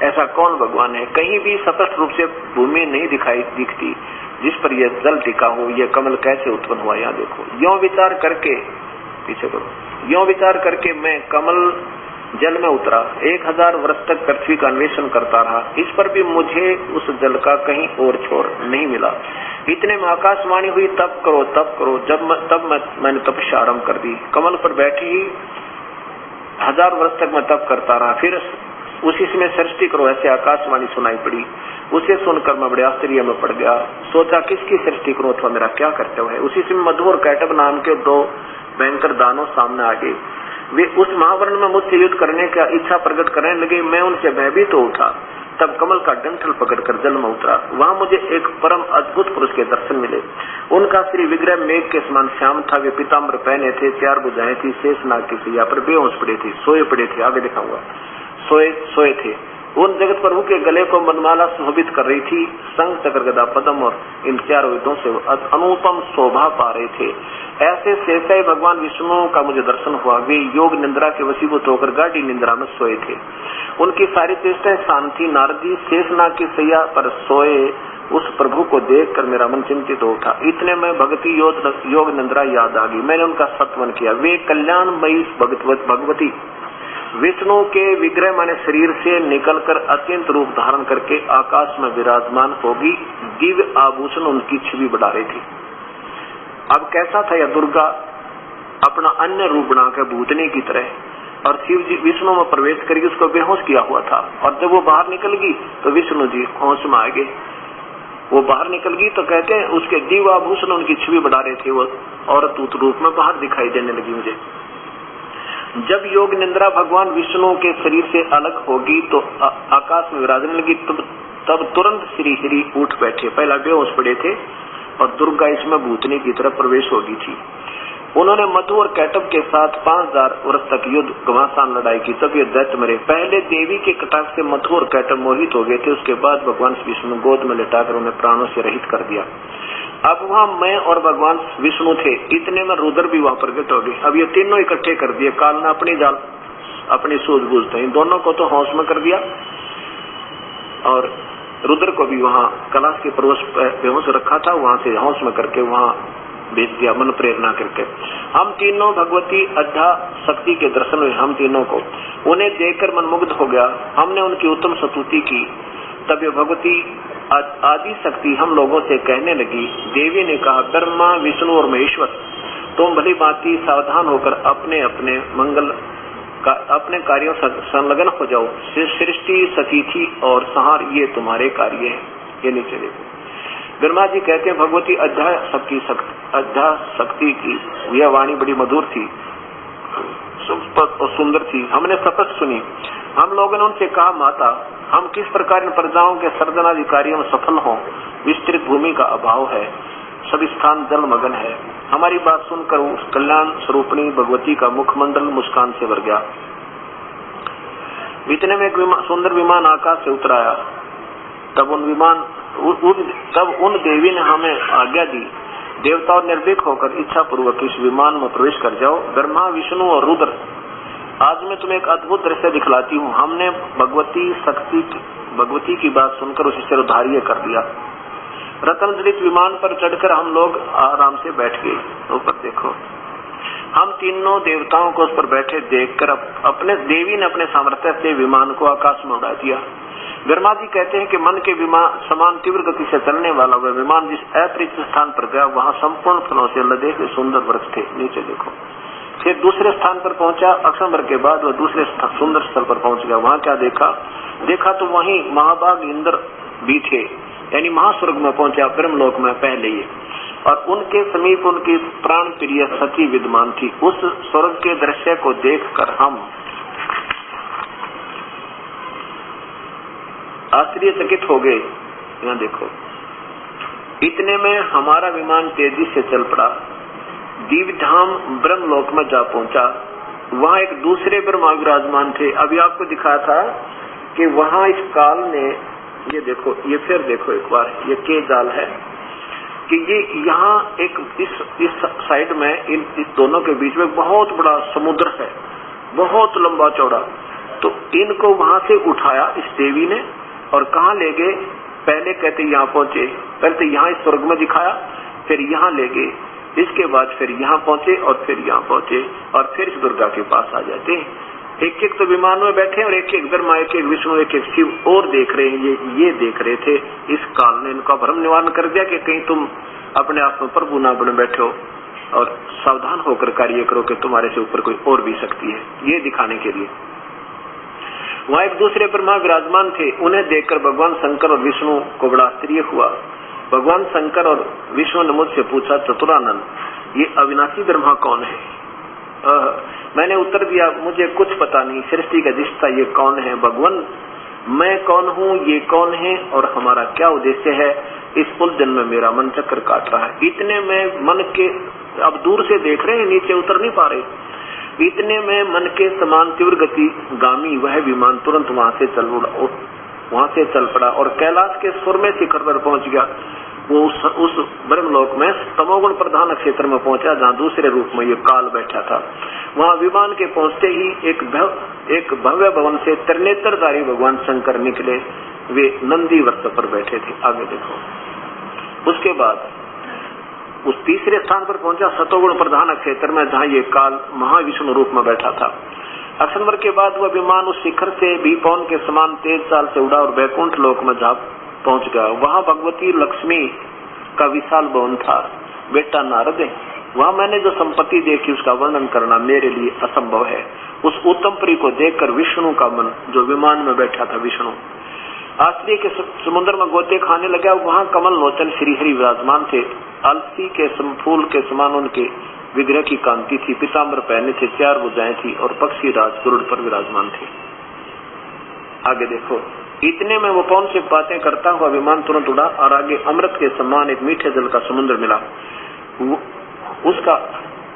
ऐसा कौन भगवान है? कहीं भी स्पष्ट रूप से भूमि नहीं दिखती जिस पर यह जल टिका हो। यह कमल कैसे उत्पन्न हुआ? यहाँ देखो, यों विचार करके, पीछे करो, यों विचार करके मैं कमल जल में उतरा, 1000 वर्ष तक पृथ्वी का अन्वेषण करता रहा। इस पर भी मुझे उस जल का कहीं और छोर नहीं मिला। इतने में आकाशवाणी हुई, तप करो तप करो। तब मैंने तपस्या आरंभ कर दी। कमल पर बैठी ही 1000 वर्ष तक मैं तप करता रहा। फिर उसी समय सृष्टि करो, ऐसे आकाशवाणी सुनाई पड़ी। उसे सुनकर मैं बड़े आश्चर्य में पड़ गया। सोचा किसकी सृष्टि करूं अथवा मेरा क्या कर्तव्य है। उसी समय मधु और कैटब नाम के 2 भयंकर दानव सामने आ गए। वे उस महावर्ण में मुझसे युद्ध करने का इच्छा प्रकट करने लगे। मैं उनसे भयभीत हो उठा। तब कमल का डंठल पकड़कर जल में उतरा। वहां मुझे एक परम अद्भुत पुरुष के दर्शन मिले। उनका श्री विग्रह मेघ के समान श्याम था। वे पीताम्बर पहने थे, 4 भुजाएं थी, शेषनाग की सैया पर बेहोश पड़े थे, सोए पड़े थे। आगे दिखाऊंगा, सोए थे। उन जगत प्रभु के गले को मनमाला शोभित कर रही थी। संग चक्र गदा पद्म और इन 4 युद्धों से अनुपम शोभा पा रहे थे। ऐसे शेषाई भगवान विष्णु का मुझे दर्शन हुआ। वे योग निंद्रा के वशीभूत होकर गाढ़ी निंद्रा में सोए थे। उनकी सारी चेष्टाएं शांत थी। नारद जी शेषनाग की सैया पर सोए उस प्रभु को देखकर मेरा मन चिंतित हो उठा। इतने में भक्ति योग निंद्रा याद आ गई। मैंने उनका सत्वन किया। वे कल्याणमयी भगवती विष्णु के विग्रह माने शरीर से निकलकर अत्यंत रूप धारण करके आकाश में विराजमान होगी। दिव्य आभूषण उनकी छवि बढ़ा रही थी। अब कैसा था यह दुर्गा? अपना अन्य रूप बनाकर भूतनी की तरह और शिव जी विष्णु में प्रवेश करके उसको बेहोश किया हुआ था। और जब वो बाहर निकल गई तो विष्णु जी होश में आ गए। वो बाहर निकल गई तो कहते हैं उसके दिव्य आभूषण उनकी छवि बढ़ा रहे थे। वो औरत रूप में बाहर दिखाई देने लगी मुझे। जब योग निंद्रा भगवान विष्णु के शरीर से अलग होगी तो आकाश में विराजने लगी। तब तुरंत श्री हरि उठ बैठे। पहला बेहोश पड़े थे और दुर्गा इसमें भूतनी की तरफ प्रवेश हो गई थी। उन्होंने मधु और कैटब के साथ 5000 वर्ष तक युद्ध घमासान लड़ाई की, तब ये दैत्य मरे। पहले देवी के कटाक्ष से मधु और कैटब मोहित हो गए थे, उसके बाद भगवान विष्णु गोद में लिटाकर उन्हें प्राणों से रहित कर दिया। अब वहाँ मैं और भगवान विष्णु थे, इतने में रुद्र भी वहाँ प्रकट हो गए। अब ये तीनों इकट्ठे कर दिए। काल ने अपनी जाल अपनी सूझबूझ थे, इन दोनों को तो होश में कर दिया और रुद्र को भी वहाँ कैलाश के पर्वत पर बेहोश रखा था, वहाँ से होश में करके वहाँ भेज दिया मन प्रेरणा करके। हम तीनों भगवती अद्धा शक्ति के दर्शन हुए, हम तीनों को। उन्हें देखकर मन मुग्ध हो गया। हमने उनकी उत्तम स्तुति की। तब ये भगवती आदि शक्ति हम लोगों से कहने लगी। देवी ने कहा, ब्रह्मा विष्णु और महेश्वर, तुम भली भांति सावधान होकर अपने अपने मंगल अपने कार्यों संलग्न हो जाओ। सृष्टि सतीथि और संहार ये तुम्हारे कार्य है। ये नीचे देखो, ब्रह्मा जी कहते हैं भगवती अध्या शक्ति की यह वाणी बड़ी मधुर थी और सुंदर थी। हमने शपथ सुनी। हम लोगों ने उनसे कहा, माता, हम किस प्रकार इन प्रजाओं के सर्जनादि कार्यों में सफल हों। विस्तृत भूमि का अभाव है, सभी स्थान जलमग्न है। हमारी बात सुनकर उस कल्याण स्वरूपणी भगवती का मुखमंडल मुस्कान से भर गया। इतने में एक सुंदर विमान आकाश से उतर आया। तब उन देवी ने हमें आज्ञा दी, देवताओं निर्भीक होकर इच्छा पूर्वक इस विमान में प्रवेश कर जाओ। ब्रह्मा विष्णु और रुद्र, आज मैं तुम्हें एक अद्भुत दृश्य दिखलाती हूँ। हमने भगवती की बात सुनकर उसे सिरोधार्य कर दिया। रतन जड़ित विमान पर चढ़कर हम लोग आराम से बैठ गए। ऊपर देखो, हम तीनों देवताओं को उस पर बैठे देखकर अपने देवी ने अपने सामर्थ्य से विमान को आकाश में उड़ा दिया। ब्रह्मा जी कहते हैं कि मन के विमान समान तीव्र गति से चलने वाला वह विमान जिस अपरिचित स्थान पर गया, वहाँ संपूर्ण फलों से लदे हुए सुंदर वृक्ष थे। नीचे देखो, फिर दूसरे स्थान पर पहुंचा। अक्षर के बाद वह दूसरे सुंदर स्थल पर पहुंच गया। वहाँ क्या देखा तो वहीं महाभाग इंद्र भी थे, यानी महास्वर्ग में पहुंचा, ब्रह्मलोक में पहले ही। और उनके समीप उनकी प्राण प्रिय सती विद्यमान थी। उस स्वर्ग के दृश्य को देखकर हम आश्चर्यचकित हो गए। यहाँ देखो, इतने में हमारा विमान तेजी से चल पड़ा, दिव्यधाम ब्रह्मलोक में जा पहुंचा। वहाँ एक दूसरे ब्रह्मा विराजमान थे। अभी आपको दिखाया था कि वहाँ इस काल ने, ये देखो, ये फिर देखो एक बार, ये के जाल है कि ये यहाँ एक इस साइड में इस दोनों के बीच में बहुत बड़ा समुद्र है, बहुत लंबा चौड़ा। तो इनको वहां से उठाया इस देवी ने और कहाँ ले गए? पहले कहते यहाँ पहुंचे, पहले तो यहाँ इस स्वर्ग में दिखाया, फिर यहाँ ले गए, इसके बाद फिर यहाँ पहुंचे और फिर यहाँ पहुंचे और फिर इस दुर्गा के पास आ जाते हैं। एक एक तो विमान में बैठे और एक एक ब्रह्मा, एक एक विष्णु, एक एक शिव और देख रहे हैं। ये देख रहे थे। इस काल ने इनका भ्रम निवारण कर दिया कि कहीं तुम अपने आप में प्रभु ना बने बैठे हो और सावधान होकर कार्य करो कि तुम्हारे से ऊपर कोई और भी शक्ति है, ये दिखाने के लिए। वहाँ एक दूसरे ब्रह्मा विराजमान थे। उन्हें देखकर भगवान शंकर और विष्णु को बड़ा आश्चर्य हुआ। भगवान शंकर और विष्णु ने मुझसे पूछा, चतुरानंद, ये अविनाशी ब्रह्मा कौन है? मैंने उत्तर दिया, मुझे कुछ पता नहीं, सृष्टि का दिशा ये कौन है? भगवान, मैं कौन हूँ, ये कौन है और हमारा क्या उद्देश्य है? इस उलझन में मेरा मन चक्कर काट रहा है। इतने में मन के, अब दूर से देख रहे हैं, नीचे उतर नहीं पा रहे। इतने में मन के समान तीव्र गति गामी वह विमान तुरंत वहां से चल पड़ा और कैलाश के स्वर्ग शिखर पर पहुंच गया। वो उस ब्रह्मलोक में तमोगुण प्रधान क्षेत्र में पहुंचा, जहाँ दूसरे रूप में ये काल बैठा था। वहाँ विमान के पहुंचते ही एक भव्य भवन से त्रिनेत्रधारी भगवान शंकर निकले। वे नंदी वृक्ष पर बैठे थे। आगे देखो, उसके बाद उस तीसरे स्थान पर पहुंचा, सतोगुण प्रधान क्षेत्र में, जहाँ ये काल महाविष्णु रूप में बैठा था। अक्षर के बाद वह विमान उस शिखर से भी पवन के समान तेज चाल से उड़ा और वैकुंठ लोक में जा पहुंच गया। वहाँ भगवती लक्ष्मी का विशाल भवन था। बेटा नारद, वहाँ मैंने जो संपत्ति देखी उसका वर्णन करना मेरे लिए असंभव है। उस उत्तम परी को देखकर विष्णु का मन, जो विमान में बैठा था विष्णु, आश्चर्य के समुद्र में गोते खाने लगा। वहाँ कमल लोचन श्री हरि विराजमान थे। अलसी के फूल के समान उनके विग्रह की कांति थी। पीताम्बर पहने थे, 4 भुजाएं थी और पक्षी राज गरुड़ पर विराजमान थे। आगे देखो, इतने में वो पौन से बातें करता हुआ विमान तुरंत उड़ा और आगे अमृत के समान एक मीठे जल का समुद्र मिला। उसका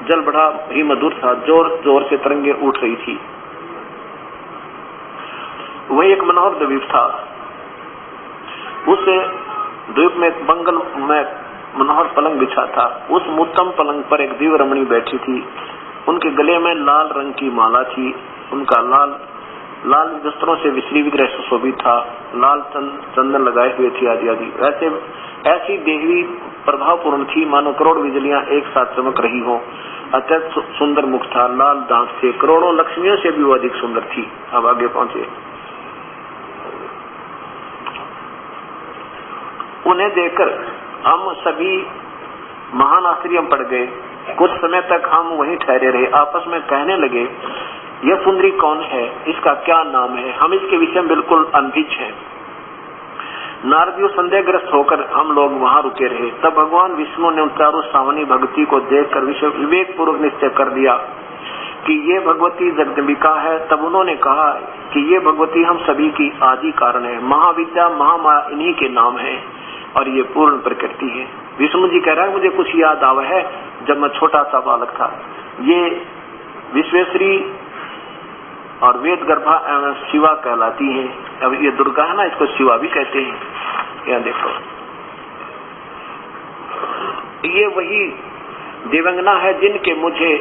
जल बड़ा ही मधुर था, जोर जोर से तरंगे उठ रही थी। वही एक मनोहर द्वीप था। उस द्वीप में एक बंगल में मनोहर पलंग बिछा था। उस उत्तम पलंग पर एक दिव्य रमणी बैठी थी। उनके गले में लाल रंग की माला थी। उनका लाल वस्त्रों से विश्री विग्रह सुशोभित था। लाल चंदन लगाए हुए थी आदि आदि। ऐसी देवी प्रभावपूर्ण थी मानो करोड़ बिजलियां एक साथ चमक रही हो। अत्यंत सुंदर मुख था, लाल दांत थे, करोड़ों लक्ष्मियों से भी वो अधिक सुंदर थी। अब आगे पहुंचे। उन्हें देखकर हम सभी महान आश्चर्य पड़ गए। कुछ समय तक हम वहीं ठहरे रहे। आपस में कहने लगे, यह सुंदरी कौन है, इसका क्या नाम है, हम इसके विषय में बिल्कुल अनभिज्ञ हैं। नारदियों संदेहग्रस्त होकर हम लोग वहां रुके रहे। तब भगवान विष्णु ने उन चारों सावनी भक्ति को देखकर विवेक पूर्वक निश्चय कर दिया कि ये भगवती जगदम्बिका है। तब उन्होंने कहा कि ये भगवती हम सभी की आदि कारण है, महाविद्या महामाया इन्हीं के नाम है और ये पूर्ण प्रकृति है। विष्णु जी कह रहा है, मुझे कुछ याद आवा है जब मैं छोटा सा बालक था। ये विश्वेश्वरी और वेद गर्भा एवं शिवा कहलाती हैं। अब ये दुर्गा है ना, इसको शिवा भी कहते हैं। यहाँ देखो, ये वही दिव्यांगना है जिनके मुझे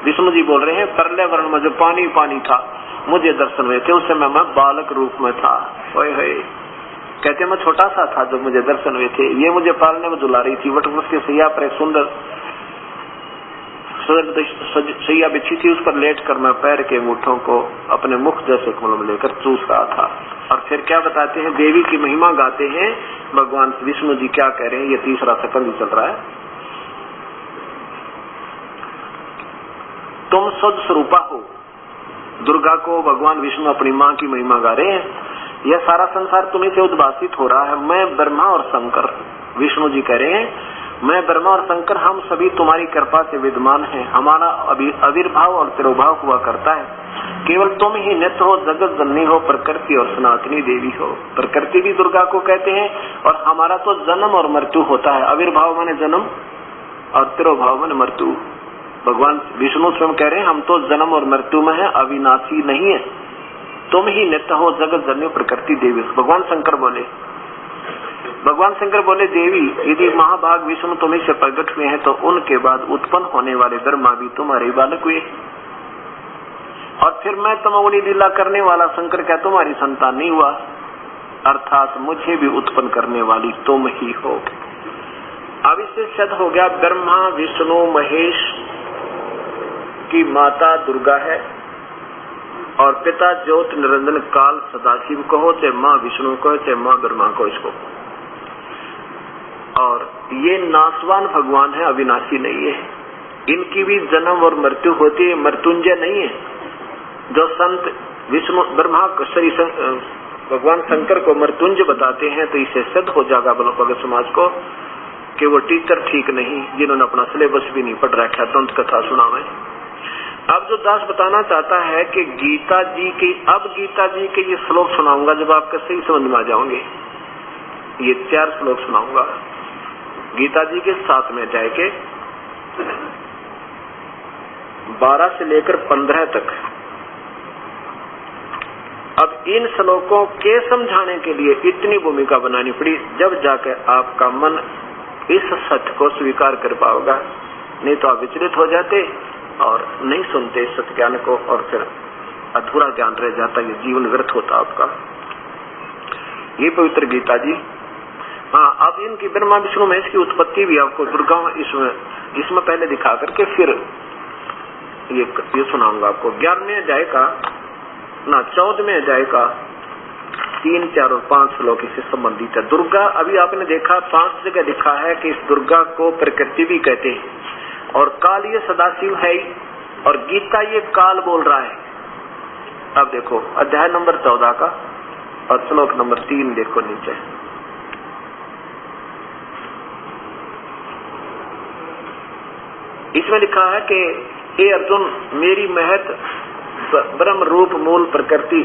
विष्णु जी बोल रहे हैं परले वर्ण में जो पानी पानी था मुझे दर्शन हुए थे। उस समय मैं बालक रूप में था। कहते मैं छोटा सा था जब मुझे दर्शन हुए थे। ये मुझे पालने में दुला रही थी। वटवृक्ष के सैया पर एक सुंदर सैया बिछी थी। उस पर लेटकर मैं पैर के अंगूठों को अपने मुख जैसे कमल में लेकर चूस रहा था। और फिर क्या बताते हैं, देवी की महिमा गाते हैं भगवान विष्णु जी। क्या कह रहे हैं, ये तीसरा सेकंड चल रहा है। तुम सद स्वरूपा हो। दुर्गा को भगवान विष्णु अपनी माँ की महिमा गा रहे हैं। यह सारा संसार तुम्हीं से उद्भासित हो रहा है। मैं ब्रह्मा और शंकर, विष्णु जी कह रहे हैं, मैं ब्रह्मा और शंकर हम सभी तुम्हारी कृपा से विद्यमान हैं। हमारा आविर्भाव और तिरोभाव हुआ करता है। केवल तुम ही नित्य हो, जगत जननी हो, प्रकृति और सनातनी देवी हो। प्रकृति भी दुर्गा को कहते हैं और हमारा तो जन्म और मृत्यु होता है। आविर्भाव माने जन्म और तिरोभाव माने मृत्यु। भगवान विष्णु स्वयं कह रहे हैं, हम तो जन्म और मृत्यु में है, अविनाशी नहीं है। तुम ही नित्य हो, जगत जननी प्रकृति देवी। भगवान शंकर बोले देवी, यदि महाभाग विष्णु तुम्हीं से प्रकट हुए हैं तो उनके बाद उत्पन्न होने वाले ब्रह्मा भी तुम्हारे बालक हुए। और फिर मैं तमोगुणी लीला करने वाला शंकर क्या तुम्हारी संतान नहीं हुआ? अर्थात मुझे भी उत्पन्न करने वाली तुम ही हो। अब इससे सिद्ध हो गया ब्रह्मा विष्णु महेश की माता दुर्गा है और पिता ज्योत निरंजन काल सदाशिव कहो, चाहे माँ विष्णु कहो, चाहे माँ ब्रह्मा को इसको। और ये नासवान भगवान है, अविनाशी नहीं है। इनकी भी जन्म और मृत्यु होती है, मृत्युंजय नहीं है। जो संत विष्णु ब्रह्मा भगवान शंकर को मृत्युंजय बताते हैं तो इसे सिद्ध हो जाएगा भगत समाज को कि वो टीचर ठीक नहीं, जिन्होंने अपना सिलेबस भी नहीं पढ़ रखा, दंत कथा सुना में। अब जो दास बताना चाहता है कि गीता जी के ये श्लोक सुनाऊंगा जब आपके सही समझ में आ जाओगे। ये 4 श्लोक सुनाऊंगा गीता जी के 7वें अध्याय के 12 से लेकर 15 तक। अब इन श्लोकों के समझाने के लिए इतनी भूमिका बनानी पड़ी जब जाकर आपका मन इस सत्य को स्वीकार कर पाओगा। नहीं तो आप विचलित हो जाते और नहीं सुनते सत्य ज्ञान को और फिर अधूरा ज्ञान रह जाता, ये जीवन व्यर्थ होता आपका। ये पवित्र गीता जी। हाँ, अब इनकी ब्रह्मा विष्णु महेश की उत्पत्ति भी आपको दुर्गा इसमें पहले दिखा करके फिर ये सुनाऊंगा आपको। 11वें अध्याय का 14वें अध्याय का 3, 4 और 5 श्लोक इससे संबंधित है। दुर्गा अभी आपने देखा 5 जगह लिखा है कि इस दुर्गा को प्रकृति भी कहते हैं और काल ये सदाशिव है और गीता ये काल बोल रहा है। अब देखो अध्याय नंबर 14 का और श्लोक नंबर 3 देखो नीचे। इसमें लिखा है कि हे अर्जुन, मेरी महत ब्रह्म रूप मूल प्रकृति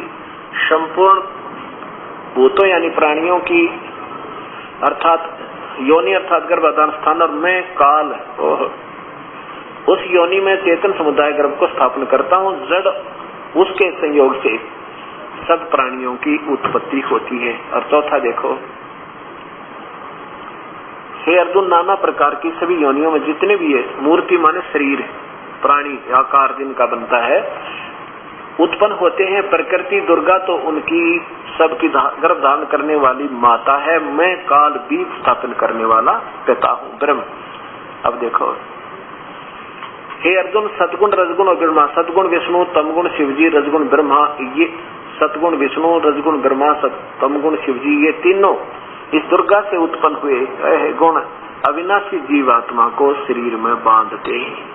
संपूर्ण भूतों यानी प्राणियों की अर्थात योनि अर्थात गर्भाधान स्थान, और मैं काल उस योनि में चेतन समुदाय गर्भ को स्थापन करता हूँ। जड़ उसके संयोग से सब प्राणियों की उत्पत्ति होती है। और चौथा देखो, हे अर्जुन, नाना प्रकार की सभी योनियों में जितने भी है, मूर्ति माने शरीर, प्राणी आकार जिनका बनता है, उत्पन्न होते हैं। प्रकृति दुर्गा तो उनकी सबकी गर्भ धारण करने वाली माता है। मैं काल बीज स्थापन करने वाला पिता हूँ, ब्रह्म। अब देखो, हे अर्जुन, सतगुण रजगुण और ब्रह्मा, सतगुण विष्णु, तमगुण शिवजी, रजगुण ब्रह्मा, ये सतगुण विष्णु, रजगुण ब्रह्मा, तमगुण शिवजी, ये तीनों इस दुर्गा से उत्पन्न हुए गुण अविनाशी जीवात्मा को शरीर में बांधते हैं।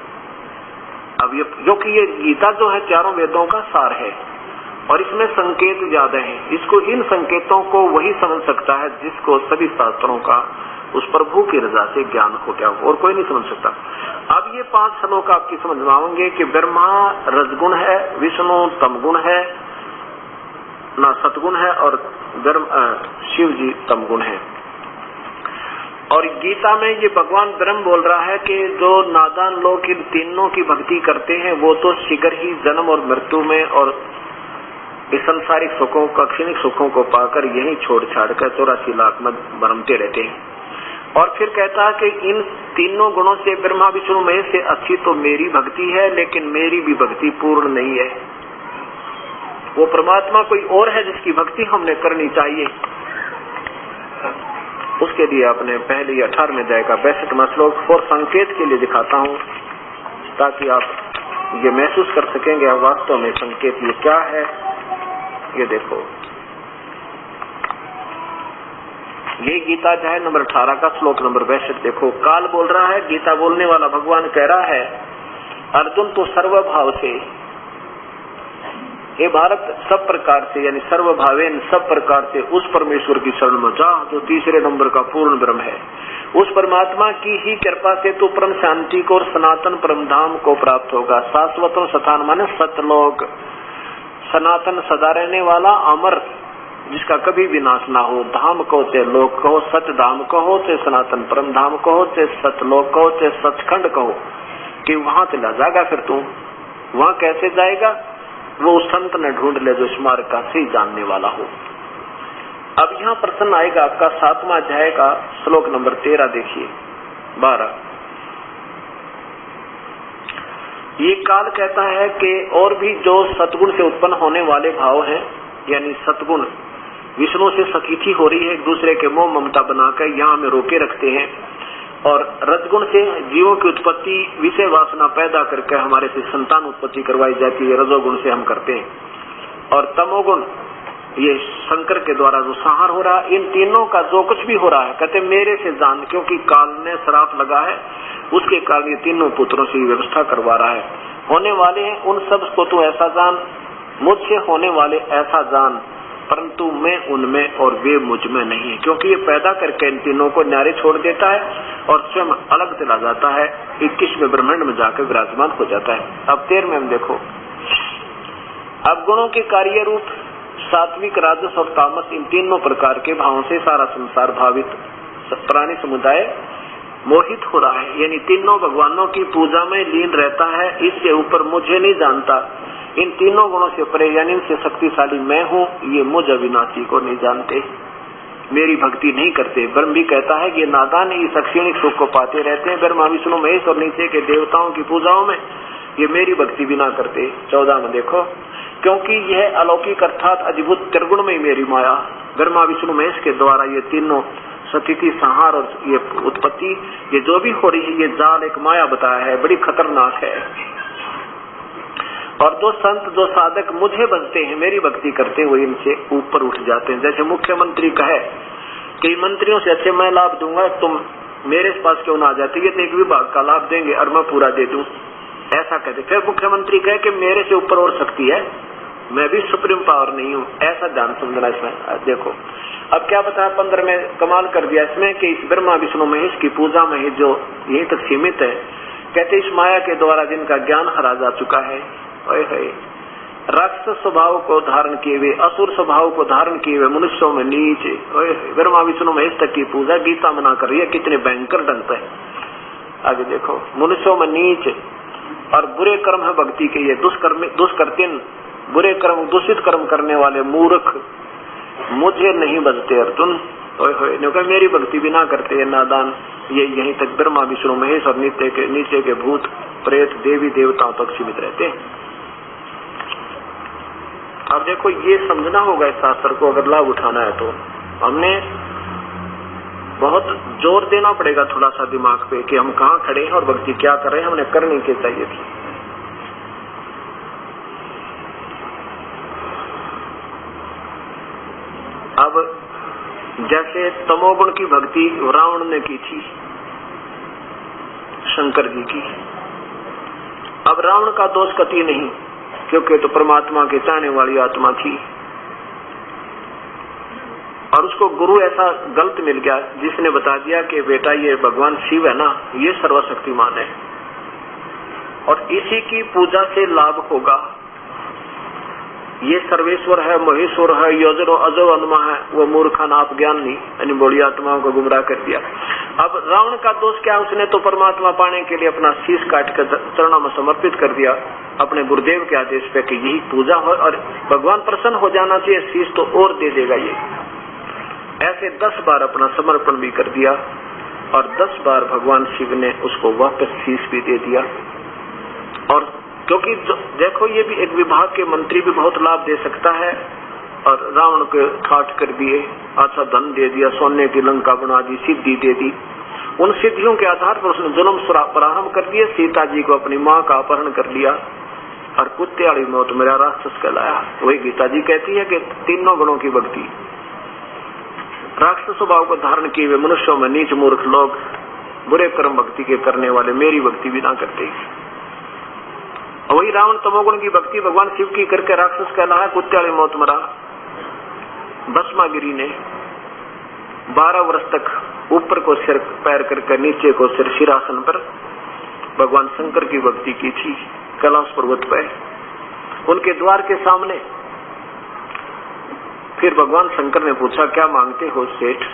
अब ये जो कि ये गीता जो है चारों वेदों का सार है और इसमें संकेत ज्यादा है। इसको इन संकेतों को वही समझ सकता है जिसको सभी शास्त्रों का उस प्रभु की रजा से ज्ञान हो गया, और कोई नहीं समझ सकता। अब ये 5 श्लोक आपकी समझ में आएंगे कि ब्रह्मा रजगुण है, विष्णु तमगुण है ना, सतगुण है, और शिव जी तमगुण है। और गीता में ये भगवान ब्रह्म बोल रहा है कि जो नादान लोग इन तीनों की भक्ति करते हैं वो तो शीघ्र ही जन्म और मृत्यु में और इस सांसारिक सुखों का क्षणिक सुखों को पाकर यही छोड़ छाड़ कर 84 लाख में भ्रमते रहते हैं। और फिर कहता है कि इन तीनों गुणों से ब्रह्मा विष्णु महेश से अच्छी तो मेरी भक्ति है, लेकिन मेरी भी भक्ति पूर्ण नहीं है। वो परमात्मा कोई और है जिसकी भक्ति हमने करनी चाहिए। उसके लिए आपने पहले 18वें अध्याय का 62वां श्लोक और संकेत के लिए दिखाता हूँ ताकि आप ये महसूस कर सकेंगे वास्तव में संकेत ये क्या है। ये देखो, ये गीता अध्याय नंबर 18 का श्लोक नंबर 62। देखो, काल बोल रहा है, गीता बोलने वाला भगवान कह रहा है, अर्जुन तो सर्वभाव से, हे भारत, सब प्रकार से यानी सर्वभावेन सब प्रकार से उस परमेश्वर की शरण में जा जो तीसरे नंबर का पूर्ण ब्रह्म है। उस परमात्मा की ही कृपा से तो परम शांति को और सनातन परम धाम को प्राप्त होगा। शाश्वतम स्थान माने सतलोक, सनातन सदा रहने वाला अमर जिसका कभी विनाश ना हो। धाम कहो चाहे लोक कहो, सत धाम कहो चाहे सनातन परम धाम कहो चाहे सतलोक कहो चाहे सचखंड कहो, कि वहां चला जाएगा। फिर तू वहां कैसे जाएगा? वो उस संत ने ढूंढ ले जो इस मार्ग का सही जानने वाला हो। अब यहाँ प्रश्न आएगा आपका 7वां अध्याय का श्लोक नंबर 13 देखिए 12। ये काल कहता है कि और भी जो सतगुण से उत्पन्न होने वाले भाव हैं, यानी सतगुण विष्णु से सखीथी हो रही है, एक दूसरे के मोह ममता बनाकर यहाँ में रोके रखते हैं, और रजगुण से जीवों की उत्पत्ति विषय वासना पैदा करके हमारे से संतान उत्पत्ति करवाई जाती है, रजोगुण से हम करते हैं। और तमोगुण ये शंकर के द्वारा जो संहार हो रहा है, इन तीनों का जो कुछ भी हो रहा है कहते मेरे से जान, क्योंकि काल ने श्राप लगा है उसके कारण ये तीनों पुत्रों से व्यवस्था करवा रहा है। होने वाले हैं उन सब को तो ऐसा जान, मुझसे होने वाले ऐसा जान, परंतु मैं उनमें और वे मुझ में नहीं है, क्योंकि ये पैदा करके इन तीनों को न्यारे छोड़ देता है और स्वयं अलग चला जाता है, 21वें ब्रह्मांड में जाकर विराजमान हो जाता है। अब 13वें में देखो, अब गुणों के कार्य रूप सात्विक, राजस और तामस, इन तीनों प्रकार के भावों से सारा संसार भावित प्राणी समुदाय मोहित हो रहा है, यानी तीनों भगवानों की पूजा में लीन रहता है। इससे ऊपर मुझे नहीं जानता, इन तीनों गुणों से परे यानी इनसे शक्तिशाली मैं हूँ, ये मुझ अविनाशी को नहीं जानते, मेरी भक्ति नहीं करते। ब्रह्म भी कहता है कि ये नादान इस क्षणिक सुख को पाते रहते हैं, ब्रह्मा विष्णु महेश और नीचे के देवताओं की पूजाओं में ये मेरी भक्ति भी ना करते। 14 में देखो, क्योंकि यह अलौकिक अर्थात अद्भुत त्रिगुण में मेरी माया, ब्रह्मा विष्णु महेश के द्वारा ये तीनों सतिथि संहार और ये उत्पत्ति ये जो भी हो रही है, ये जाल एक माया बताया है, बड़ी खतरनाक है। और जो संत जो साधक मुझे भजते हैं, मेरी भक्ति करते हुए इनसे ऊपर उठ जाते हैं। जैसे मुख्यमंत्री कहे कि मंत्रियों से अच्छे मैं लाभ दूंगा, तुम मेरे पास क्यों ना आ जाते, ये तो एक विभाग का लाभ देंगे और मैं पूरा दे दूं, ऐसा कहते। फिर मुख्यमंत्री कहे कि मेरे से ऊपर और शक्ति है, मैं भी सुप्रीम पावर नहीं हूँ, ऐसा ध्यान समझना इसमें। देखो अब क्या बताया 15 में कमाल कर दिया इसमें कि इस ब्रह्मा विष्णु महेश की पूजा में ही जो यहीं तक सीमित है, कहते इस माया के द्वारा जिनका ज्ञान हरा जा चुका है, राक्षस स्वभाव को धारण किए हुए, असुर स्वभाव को धारण किए हुए मनुष्यों में नीचे ब्रह्मा विष्णु महेश तक की पूजा गीता मना कर रही है। कितने भयंकर ढंग से आगे देखो, मनुष्यों में नीच और बुरे कर्म है भक्ति के, ये दुष्कर्तिन बुरे कर्म दूषित कर्म करने वाले मूर्ख मुझे नहीं बजते अर्जुन। होए मेरी भक्ति भी ना करते ये नादान। ये यहीं तक ब्रह्मा विष्णु महेश और नीचे के भूत प्रेत देवी देवताओं तक सीमित रहते हैं। अब देखो ये समझना होगा इस शास्त्र को अगर लाभ उठाना है तो हमने बहुत जोर देना पड़ेगा थोड़ा सा दिमाग पे कि हम कहाँ खड़े हैं और भक्ति क्या कर रहे हैं, हमने करनी क्या चाहिए थी। अब जैसे तमोगुण की भक्ति रावण ने की थी शंकर जी की, अब रावण का दोष कति नहीं क्योंकि तो परमात्मा के चाहने वाली आत्मा थी और उसको गुरु ऐसा गलत मिल गया जिसने बता दिया कि बेटा ये भगवान शिव है ना, ये सर्वशक्तिमान है और इसी की पूजा से लाभ होगा, ये सर्वेश्वर है, महेश्वर है, योजरो अजो अनुमा है। वो मूर्खा नाप ज्ञान नहीं यानी बोली आत्माओं को गुमराह कर दिया। अब रावण का दोष क्या, उसने तो परमात्मा पाने के लिए अपना शीश काट कर चरणों में समर्पित कर दिया अपने गुरुदेव के आदेश पे कि यही पूजा हो और भगवान प्रसन्न हो जाना चाहिए, शीश तो और दे देगा ये। ऐसे 10 बार अपना समर्पण भी कर दिया और 10 बार भगवान शिव ने उसको वापस शीश भी दे दिया। और क्योंकि देखो ये भी एक विभाग के मंत्री भी बहुत लाभ दे सकता है और रावण के ठाट कर दिए, अच्छा धन दे दिया, सोने की लंका बना दी, सिद्धि दे दी। उन सिद्धियों के आधार पर उसने जुल्म प्रारंभ कर दिए, सीता जी को अपनी माँ का अपहरण कर लिया और कुत्ते वाली मौत मेरा राक्षस कहलाया। वही गीता जी कहती है कि तीनों गुणों की भक्ति, राक्षस स्वभाव को धारण किए हुए मनुष्यों में नीच मूर्ख लोग बुरे कर्म भक्ति के करने वाले मेरी भक्ति भी ना करते। वही रावण तमोगुण की भक्ति भगवान शिव की करके राक्षस कहलाया, कुत्ते वाली मौत मरा। भस्मागिरी ने 12 वर्ष तक ऊपर को सिर पैर करके नीचे को सिर शिरासन पर भगवान शंकर की भक्ति की थी कैलाश पर्वत पर उनके द्वार के सामने। फिर भगवान शंकर ने पूछा क्या मांगते हो सेठ?